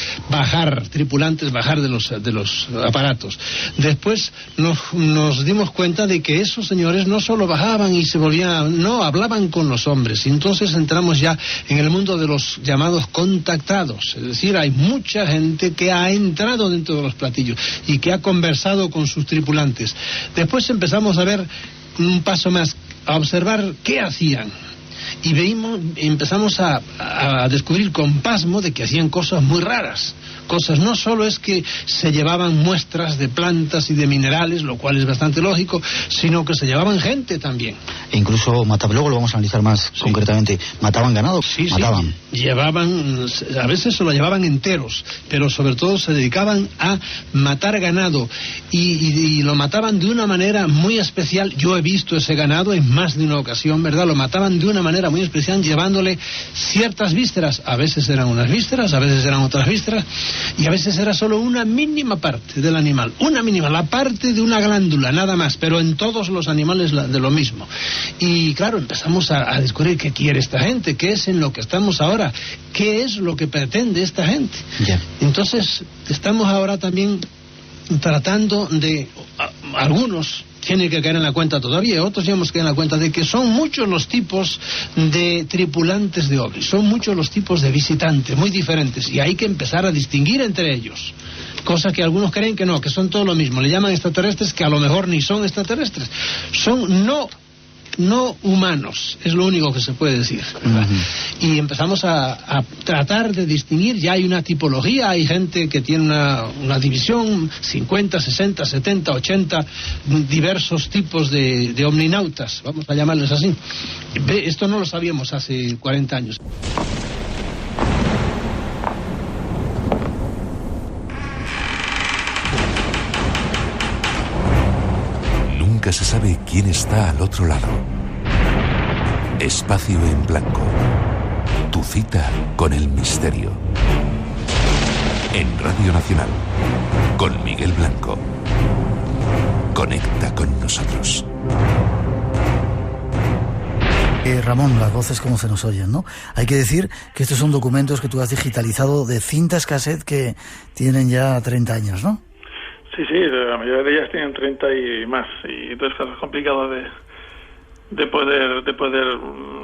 tripulantes bajar de los aparatos. Después nos dimos cuenta de que esos señores no solo bajaban y se volvían, no, hablaban con los hombres. Y entonces entramos ya en el mundo de los llamados contactados. Es decir, hay mucha gente que ha entrado dentro de los platillos y que ha conversado con sus tripulantes. Después empezamos a ver un paso más, a observar qué hacían. Y empezamos a descubrir con pasmo de que hacían cosas muy raras. Cosas, no solo es que se llevaban muestras de plantas y de minerales, lo cual es bastante lógico, sino que se llevaban gente también. E incluso mataban, luego lo vamos a analizar más concretamente, mataban ganado, mataban. Llevaban, a veces se lo llevaban enteros, pero sobre todo se dedicaban a matar ganado y lo mataban de una manera muy especial. Yo he visto ese ganado en más de una ocasión, ¿verdad? Lo mataban de una manera muy especial, llevándole ciertas vísceras. A veces eran unas vísceras, a veces eran otras vísceras, y a veces era solo una mínima parte del animal, una mínima, la parte de una glándula, nada más, pero en todos los animales de lo mismo. Y claro, empezamos a descubrir qué quiere esta gente, qué es en lo que estamos ahora, qué es lo que pretende esta gente. Yeah. Entonces, estamos ahora también tratando de, algunos tiene que caer en la cuenta todavía, otros ya hemos caído en la cuenta de que son muchos los tipos de tripulantes de ovnis, son muchos los tipos de visitantes, muy diferentes, y hay que empezar a distinguir entre ellos. Cosa que algunos creen que no, que son todo lo mismo. Le llaman extraterrestres, que a lo mejor ni son extraterrestres. Son no humanos, es lo único que se puede decir, ¿verdad? Y empezamos a tratar de distinguir. Ya hay una tipología, hay gente que tiene una división, 50, 60, 70, 80 diversos tipos de omninautas, vamos a llamarles así. Esto no lo sabíamos hace 40 años. Nunca se sabe quién está al otro lado. Espacio en Blanco. Tu cita con el misterio. En Radio Nacional. Con Miguel Blanco. Conecta con nosotros. Ramón, las voces como se nos oyen, ¿no? Hay que decir que estos son documentos que tú has digitalizado de cintas cassette que tienen ya 30 años, ¿no? Sí, la mayoría de ellas tienen 30 y más, y entonces es complicado de poder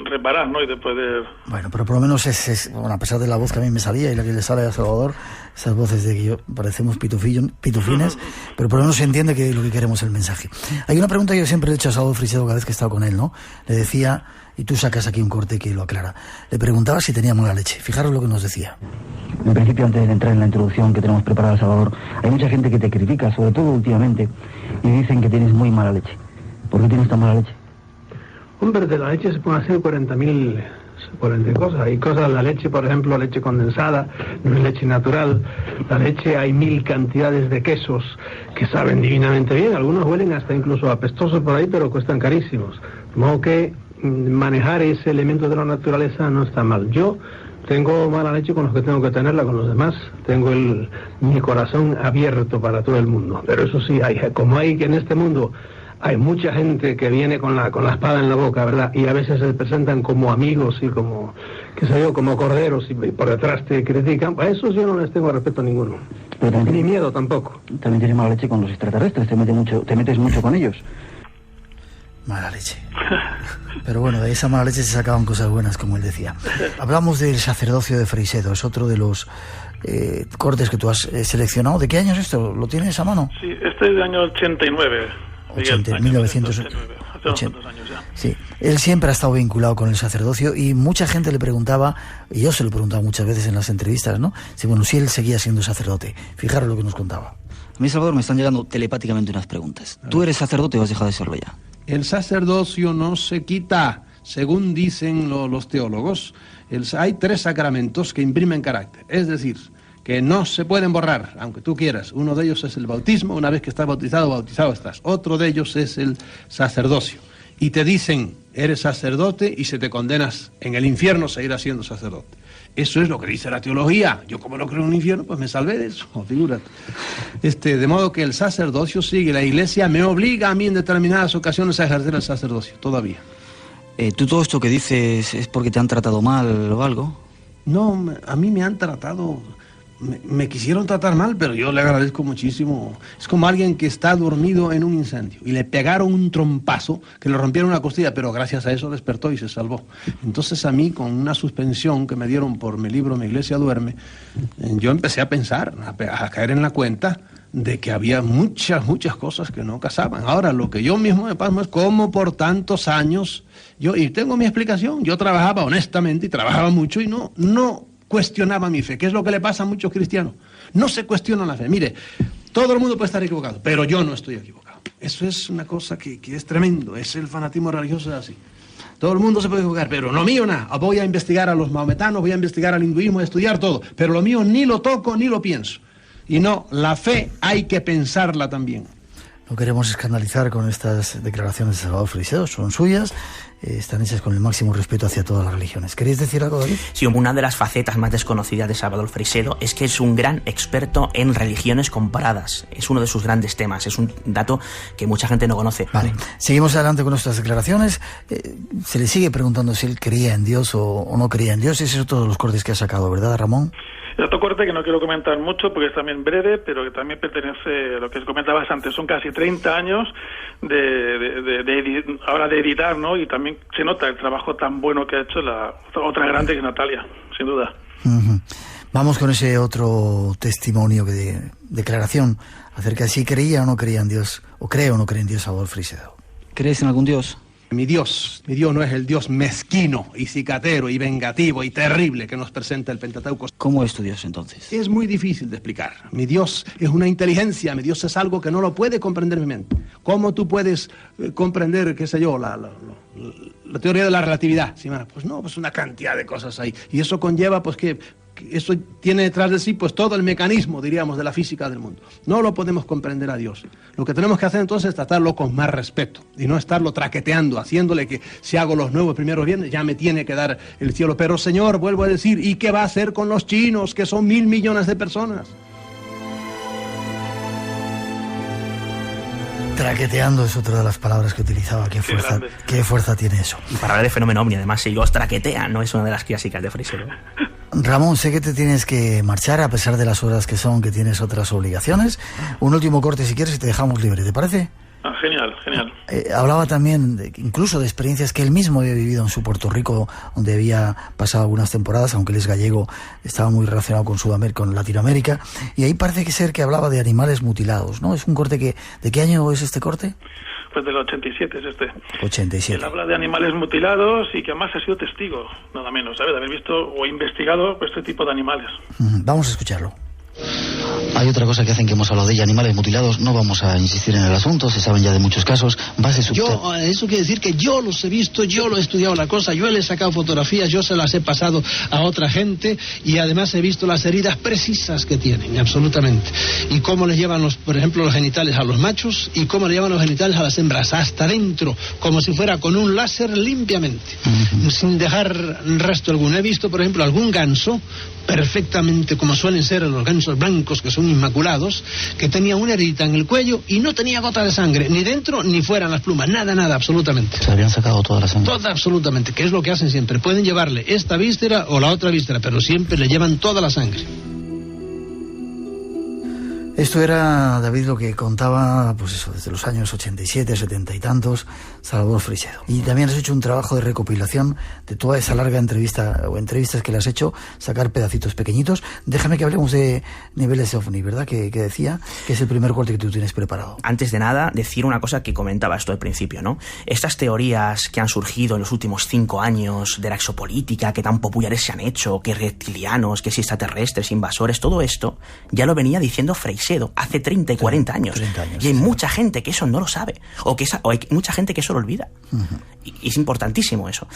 reparar, ¿no? Y de poder... Bueno, pero por lo menos bueno, a pesar de la voz que a mí me salía y la que le sale a Salvador, esas voces de que yo parecemos pitufines, pero por lo menos se entiende que lo que queremos es el mensaje. Hay una pregunta que yo siempre le he hecho a Salvador Freixedo cada vez que he estado con él, ¿no? Le decía, y tú sacas aquí un corte que lo aclara, le preguntaba si tenía mala leche. Fijaros lo que nos decía. En principio, antes de entrar en la introducción que tenemos preparada, Salvador, hay mucha gente que te critica, sobre todo últimamente, y dicen que tienes muy mala leche. ¿Por qué tienes tan mala leche? Hombre, de la leche se pueden hacer 40.000 cosas. Hay cosas de la leche, por ejemplo, leche condensada, no es leche natural. La leche, hay 1000 cantidades de quesos que saben divinamente bien. Algunos huelen hasta incluso apestosos por ahí, pero cuestan carísimos. De modo que manejar ese elemento de la naturaleza no está mal. Yo tengo mala leche con los que tengo que tenerla, con los demás. Tengo mi corazón abierto para todo el mundo. Pero eso sí, como hay que en este mundo hay mucha gente que viene con la espada en la boca, ¿verdad? Y a veces se presentan como amigos y como, qué sé yo, como corderos y por detrás te critican. A esos yo no les tengo respeto ninguno. Ni miedo tampoco. También tienes mala leche con los extraterrestres, te metes mucho con ellos. Mala leche. Pero bueno, de esa mala leche se sacaban cosas buenas, como él decía. Hablamos del sacerdocio de Freixedo, es otro de los cortes que tú has seleccionado. ¿De qué año es esto? ¿Lo tienes a mano? Sí, este es del año 89. 1989. Hace unos años ya. Sí, él siempre ha estado vinculado con el sacerdocio y mucha gente le preguntaba, y yo se lo he preguntado muchas veces en las entrevistas, ¿no? Si él seguía siendo sacerdote. Fijaros lo que nos contaba. A mí, Salvador, me están llegando telepáticamente unas preguntas. ¿Tú eres sacerdote o has dejado de serlo ya? El sacerdocio no se quita, según dicen los teólogos. Hay 3 sacramentos que imprimen carácter, es decir, que no se pueden borrar, aunque tú quieras. Uno de ellos es el bautismo, una vez que estás bautizado estás. Otro de ellos es el sacerdocio. Y te dicen, eres sacerdote y se te condenas en el infierno, seguirás siendo sacerdote. Eso es lo que dice la teología. Yo, como no creo en un infierno, pues me salvé de eso, figúrate. De modo que el sacerdocio sigue. La Iglesia me obliga a mí en determinadas ocasiones a ejercer el sacerdocio, todavía. ¿Tú todo esto que dices es porque te han tratado mal o algo? No, a mí me han tratado... Me quisieron tratar mal, pero yo le agradezco muchísimo. Es como alguien que está dormido en un incendio y le pegaron un trompazo que le rompieron una costilla, pero gracias a eso despertó y se salvó. Entonces a mí, con una suspensión que me dieron por mi libro Mi Iglesia Duerme, yo empecé a pensar, a caer en la cuenta de que había muchas cosas que no casaban. Ahora, lo que yo mismo me pasmo es cómo por tantos años, y tengo mi explicación, yo trabajaba honestamente y trabajaba mucho y no cuestionaba mi fe, que es lo que le pasa a muchos cristianos. No se cuestiona la fe. Mire, todo el mundo puede estar equivocado, pero yo no estoy equivocado. Eso es una cosa que es tremendo, es el fanatismo religioso así. Todo el mundo se puede equivocar, pero lo mío nada. Voy a investigar a los maometanos, voy a investigar al hinduismo, a estudiar todo, pero lo mío ni lo toco ni lo pienso. Y no, la fe hay que pensarla también. No queremos escandalizar con estas declaraciones de Salvador Freixedo, son suyas, están hechas con el máximo respeto hacia todas las religiones. ¿Queréis decir algo, David? Sí, una de las facetas más desconocidas de Salvador Freixedo es que es un gran experto en religiones comparadas. Es uno de sus grandes temas, es un dato que mucha gente no conoce. Vale, seguimos adelante con nuestras declaraciones. Se le sigue preguntando si él creía en Dios o no creía en Dios. Ese es otro de los cortes que ha sacado, ¿verdad, Ramón? Y otro corte que no quiero comentar mucho porque es también breve, pero que también pertenece a lo que comentabas antes. Son casi 30 años ahora de editar, ¿no? Y también se nota el trabajo tan bueno que ha hecho la otra grande que es Natalia, sin duda. Vamos con ese otro testimonio de declaración acerca de si creía o no creía en Dios, o cree o no cree en Dios, Salvador Freixedo. ¿Crees en algún Dios? Mi Dios no es el Dios mezquino y cicatero y vengativo y terrible que nos presenta el Pentateuco. ¿Cómo es tu Dios entonces? Es muy difícil de explicar. Mi Dios es una inteligencia, mi Dios es algo que no lo puede comprender mi mente. ¿Cómo tú puedes comprender, qué sé yo, la teoría de la relatividad? Sí, pues no, pues una cantidad de cosas ahí. Y eso conlleva pues que eso tiene detrás de sí pues todo el mecanismo, diríamos, de la física del mundo. No lo podemos comprender a Dios. Lo que tenemos que hacer entonces es tratarlo con más respeto y no estarlo traqueteando, haciéndole que si hago los 9 primeros viernes ya me tiene que dar el cielo. Pero Señor, vuelvo a decir, ¿y qué va a hacer con los chinos, que son 1.000 millones de personas? Traqueteando es otra de las palabras que utilizaba. ¿Qué fuerza tiene eso? Y para hablar de fenómeno ovni, además, si los traquetean, no es una de las clásicas de Freixedo. Ramón, sé que te tienes que marchar a pesar de las horas que son, que tienes otras obligaciones. Un último corte si quieres y te dejamos libre, ¿te parece? Genial, genial. Hablaba también incluso de experiencias que él mismo había vivido en su Puerto Rico, donde había pasado algunas temporadas, aunque él es gallego, estaba muy relacionado con Latinoamérica, y ahí parece que ser que hablaba de animales mutilados, ¿no? Es un corte que... ¿De qué año es este corte? Pues del 87 es este. 87. Él habla de animales mutilados y que además ha sido testigo, nada menos, ¿sabes? De haber visto o investigado este tipo de animales. Vamos a escucharlo. Hay otra cosa que hacen que hemos hablado de ella, animales mutilados. No vamos a insistir en el asunto, se saben ya de muchos casos. Eso quiere decir que yo los he visto, yo lo he estudiado la cosa, yo le he sacado fotografías, yo se las he pasado a otra gente y además he visto las heridas precisas que tienen, absolutamente. Y cómo les llevan, por ejemplo, los genitales a los machos y cómo le llevan los genitales a las hembras, hasta dentro, como si fuera con un láser limpiamente, sin dejar resto alguno. He visto, por ejemplo, algún ganso perfectamente como suelen ser los gansos blancos que son inmaculados, que tenía una herida en el cuello y no tenía gota de sangre, ni dentro ni fuera en las plumas, nada, absolutamente. Se habían sacado toda la sangre. Toda, absolutamente, que es lo que hacen siempre. Pueden llevarle esta víscera o la otra víscera, pero siempre le llevan toda la sangre. Esto era, David, lo que contaba, pues eso, desde los años 87, 70 y tantos, Salvador Freixedo. Y también has hecho un trabajo de recopilación de toda esa larga entrevista, o entrevistas que le has hecho, sacar pedacitos pequeñitos. Déjame que hablemos de Niveles OVNI, ¿verdad? Que decía que es el primer corte que tú tienes preparado. Antes de nada, decir una cosa que comentaba esto al principio, ¿no? Estas teorías que han surgido en los últimos 5 años de la exopolítica, que tan populares se han hecho, que reptilianos, que si extraterrestres, invasores, todo esto, ya lo venía diciendo Freixedo hace 30 y 40 años. 30 años. Y hay mucha gente que eso no lo sabe, o hay mucha gente que eso lo olvida. Y es importantísimo eso.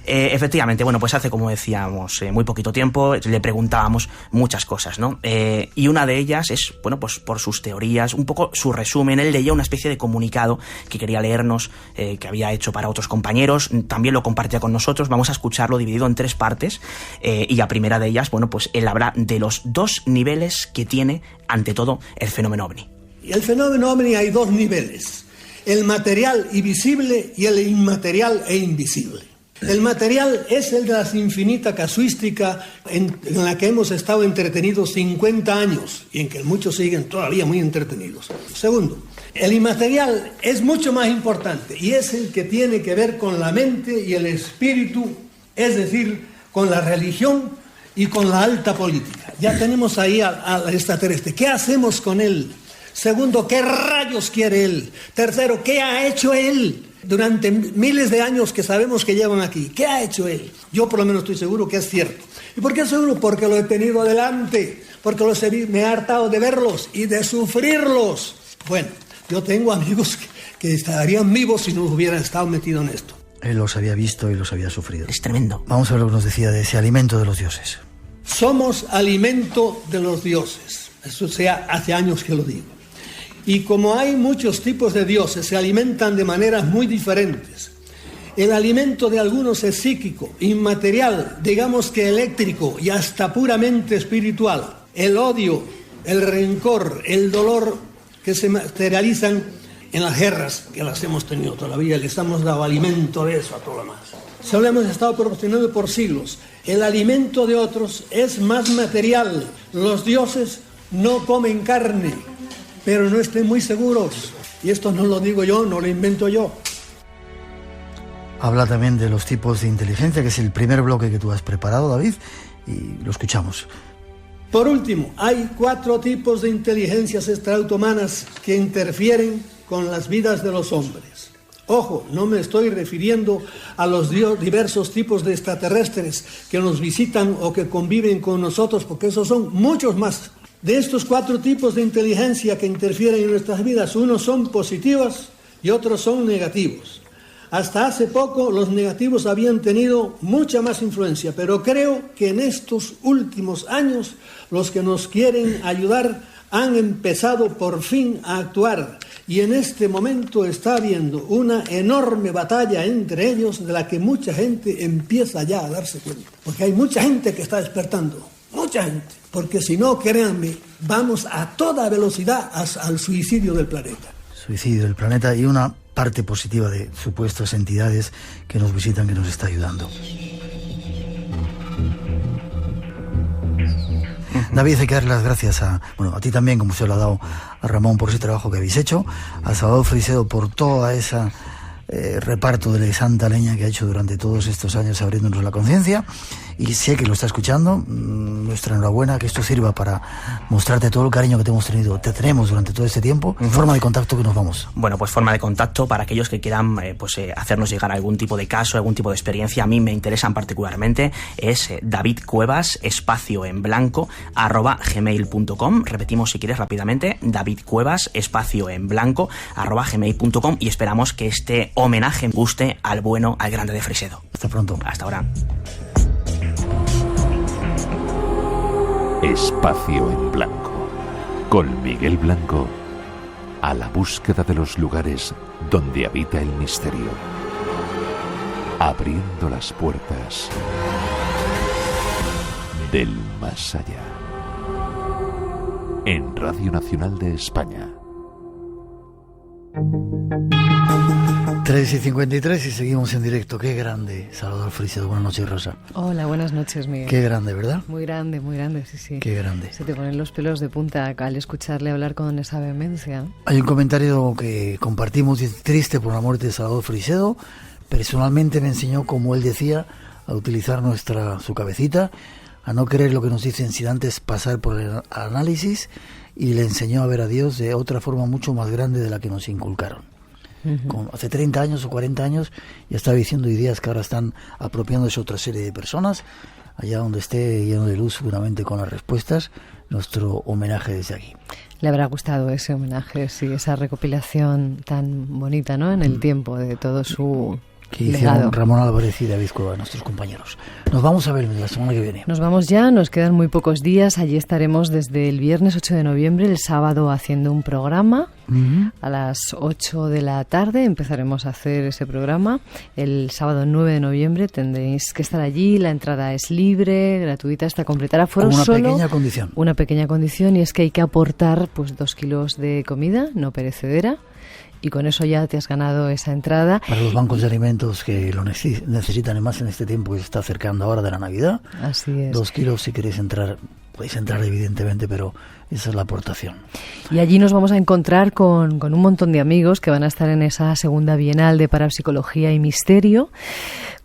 Efectivamente, bueno, pues hace, como decíamos, muy poquito tiempo, le preguntábamos muchas cosas, ¿no? Y una de ellas es, bueno, pues por sus teorías, un poco su resumen. Él leía una especie de comunicado que quería leernos, que había hecho para otros compañeros, también lo compartía con nosotros. Vamos a escucharlo dividido en 3 partes, y la primera de ellas, bueno, pues él habla de los 2 niveles que tiene, ante todo, el fenómeno OVNI. Y el fenómeno OVNI hay 2 niveles: el material y visible y el inmaterial e invisible. El material es el de la infinita casuística en la que hemos estado entretenidos 50 años y en que muchos siguen todavía muy entretenidos. Segundo, el inmaterial es mucho más importante y es el que tiene que ver con la mente y el espíritu, es decir, con la religión y con la alta política. Ya tenemos ahí al extraterrestre. ¿Qué hacemos con él? Segundo, ¿qué rayos quiere él? Tercero, ¿qué ha hecho él durante miles de años que sabemos que llevan aquí? ¿Qué ha hecho él? Yo por lo menos estoy seguro que es cierto. ¿Y por qué seguro? Porque lo he tenido adelante, porque me he hartado de verlos y de sufrirlos. Bueno, yo tengo amigos que estarían vivos si no hubieran estado metidos en esto. Él los había visto y los había sufrido. Es tremendo. Vamos a ver lo que nos decía de ese alimento de los dioses. Somos alimento de los dioses. Eso hace años que lo digo. Y como hay muchos tipos de dioses, se alimentan de maneras muy diferentes. El alimento de algunos es psíquico, inmaterial, digamos que eléctrico y hasta puramente espiritual. El odio, el rencor, el dolor que se materializan en las guerras que las hemos tenido todavía, les hemos dado alimento de eso a todo lo más. Se lo hemos estado proporcionando por siglos. El alimento de otros es más material. Los dioses no comen carne, pero no estén muy seguros. Y esto no lo digo yo, no lo invento yo. Habla también de los tipos de inteligencia, que es el primer bloque que tú has preparado, David, y lo escuchamos. Por último, hay 4 tipos de inteligencias extrahumanas que interfieren con las vidas de los hombres. Ojo, no me estoy refiriendo a los diversos tipos de extraterrestres que nos visitan o que conviven con nosotros, porque esos son muchos más. De estos 4 tipos de inteligencia que interfieren en nuestras vidas, unos son positivos y otros son negativos. Hasta hace poco los negativos habían tenido mucha más influencia, pero creo que en estos últimos años los que nos quieren ayudar han empezado por fin a actuar, y en este momento está habiendo una enorme batalla entre ellos de la que mucha gente empieza ya a darse cuenta, porque hay mucha gente que está despertando, mucha gente, porque si no, créanme, vamos a toda velocidad al suicidio del planeta. Suicidio del planeta, y una parte positiva de supuestas entidades que nos visitan, que nos está ayudando. David, hay que darle las gracias a ti también, como se lo ha dado a Ramón por ese trabajo que habéis hecho, a Salvador Freixedo por toda esa reparto de santa leña que ha hecho durante todos estos años, abriéndonos la conciencia, y sé que lo está escuchando. Nuestra enhorabuena, que esto sirva para mostrarte todo el cariño que te tenemos durante todo este tiempo. Forma de contacto que nos vamos. Bueno, pues forma de contacto para aquellos que quieran hacernos llegar algún tipo de caso, algún tipo de experiencia. A mí me interesan particularmente, es David Cuevas, espacio en blanco, @gmail.com. Repetimos si quieres rápidamente, David Cuevas, espacio en blanco, @gmail.com, y esperamos que este homenaje guste al bueno, al grande de Freixedo. Hasta pronto. Hasta ahora. Espacio en Blanco, con Miguel Blanco, a la búsqueda de los lugares donde habita el misterio, abriendo las puertas del más allá. En Radio Nacional de España. 3:53 y seguimos en directo. Qué grande, Salvador Freixedo. Buenas noches, Rosa. Hola, buenas noches, Miguel. Qué grande, ¿verdad? Muy grande, sí. Qué grande. Se te ponen los pelos de punta al escucharle hablar con esa vehemencia. Hay un comentario que compartimos, triste por la muerte de Salvador Freixedo. Personalmente me enseñó, como él decía, a utilizar su cabecita, a no creer lo que nos dicen sin antes pasar por el análisis, y le enseñó a ver a Dios de otra forma mucho más grande de la que nos inculcaron. Hace 30 años o 40 años ya estaba diciendo ideas que ahora están apropiándose otra serie de personas. Allá donde esté, lleno de luz seguramente con las respuestas, nuestro homenaje desde aquí. Le habrá gustado ese homenaje, sí, esa recopilación tan bonita, ¿no?, en el tiempo de todo su que hicieron Ramón Álvarez y David Cueva, nuestros compañeros. Nos vamos a ver la semana que viene. Nos vamos ya, nos quedan muy pocos días. Allí estaremos desde el viernes 8 de noviembre, el sábado, haciendo un programa. A las 8 de la tarde empezaremos a hacer ese programa. El sábado 9 de noviembre tendréis que estar allí. La entrada es libre, gratuita, hasta completar aforo. Con una pequeña condición. Una pequeña condición, y es que hay que aportar 2 kilos de comida no perecedera. Y con eso ya te has ganado esa entrada. Para los bancos de alimentos que lo necesitan, y más en este tiempo que se está acercando ahora de la Navidad. Así es. 2 kilos si queréis entrar, podéis entrar evidentemente, pero esa es la aportación. Y allí nos vamos a encontrar con un montón de amigos que van a estar en esa segunda Bienal de Parapsicología y Misterio,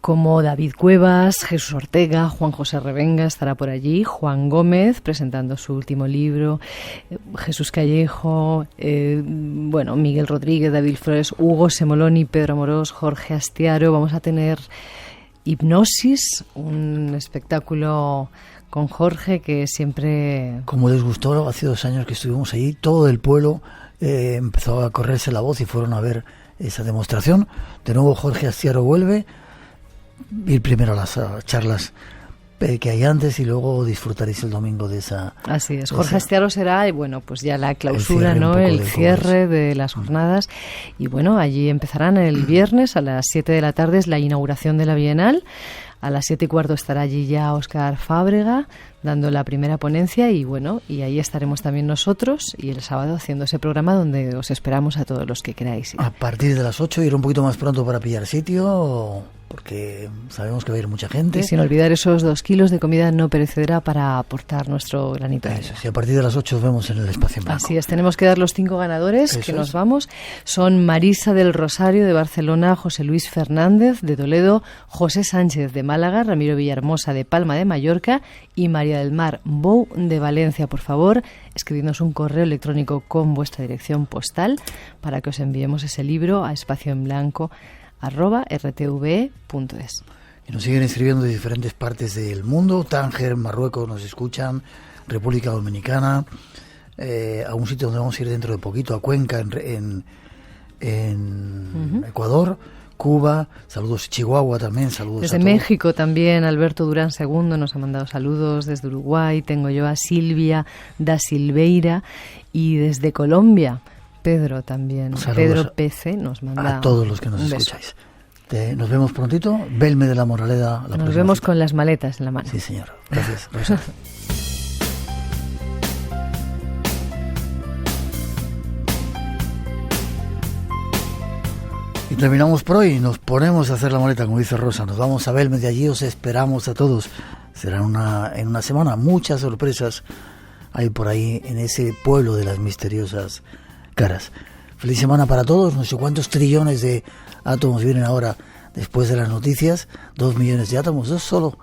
como David Cuevas, Jesús Ortega, Juan José Revenga estará por allí, Juan Gómez presentando su último libro, Jesús Callejo, Miguel Rodríguez, David Flores, Hugo Semoloni, Pedro Amorós, Jorge Astiaro. Vamos a tener Hipnosis, un espectáculo con Jorge que siempre... Como les gustó, hace 2 años que estuvimos allí, todo el pueblo empezó a correrse la voz y fueron a ver esa demostración. De nuevo Jorge Astiaro vuelve. Ir primero a las charlas que hay antes y luego disfrutaréis el domingo de esa... Así es. Jorge Astiaro será, pues ya la clausura, el cierre de las jornadas. Y allí empezarán el viernes a las 7 de la tarde, es la inauguración de la Bienal. A las 7:15 estará allí ya Óscar Fábrega dando la primera ponencia y bueno, y ahí estaremos también nosotros y el sábado haciendo ese programa donde os esperamos a todos los que queráis. A partir de las 8 ir un poquito más pronto para pillar sitio, porque sabemos que va a ir mucha gente. Y sin olvidar esos 2 kilos de comida no perecedera para aportar nuestro granito de arena. Sí, a partir de las 8 nos vemos en el Espacio en Blanco. Así es, tenemos que dar los 5 ganadores. Eso que nos es. vamos. Son Marisa del Rosario de Barcelona, José Luis Fernández de Toledo, José Sánchez de Málaga, Ramiro Villahermosa de Palma de Mallorca y María del Mar Bou de Valencia. Por favor, escribidnos un correo electrónico con vuestra dirección postal para que os enviemos ese libro a espacioenblanco@rtve.es. Y nos siguen escribiendo de diferentes partes del mundo. Tánger, Marruecos nos escuchan, República Dominicana, a un sitio donde vamos a ir dentro de poquito, a Cuenca, en Ecuador, Cuba, saludos, Chihuahua también, saludos desde a todos. México también, Alberto Durán II nos ha mandado saludos, desde Uruguay tengo yo a Silvia da Silveira y desde Colombia, Pedro también, Saludos Pedro PC nos manda a todos los que nos un beso. escucháis. Nos vemos prontito, Belme de la Moraleda. Nos vemos con las maletas en la mano. Sí, señor. Gracias, Rosa. Y terminamos por hoy, nos ponemos a hacer la maleta, como dice Rosa, nos vamos a Belme, de allí os esperamos a todos. Será en una semana, muchas sorpresas hay por ahí en ese pueblo de las misteriosas caras. Feliz semana para todos, no sé cuántos trillones de átomos vienen ahora después de las noticias, 2 millones de átomos, 2 solo,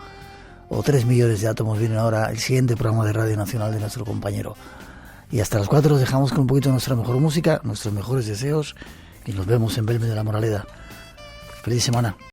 o 3 millones de átomos vienen ahora el siguiente programa de Radio Nacional de nuestro compañero. Y hasta las 4 os dejamos con un poquito de nuestra mejor música, nuestros mejores deseos, y nos vemos en Belme de la Moraleda. Feliz semana.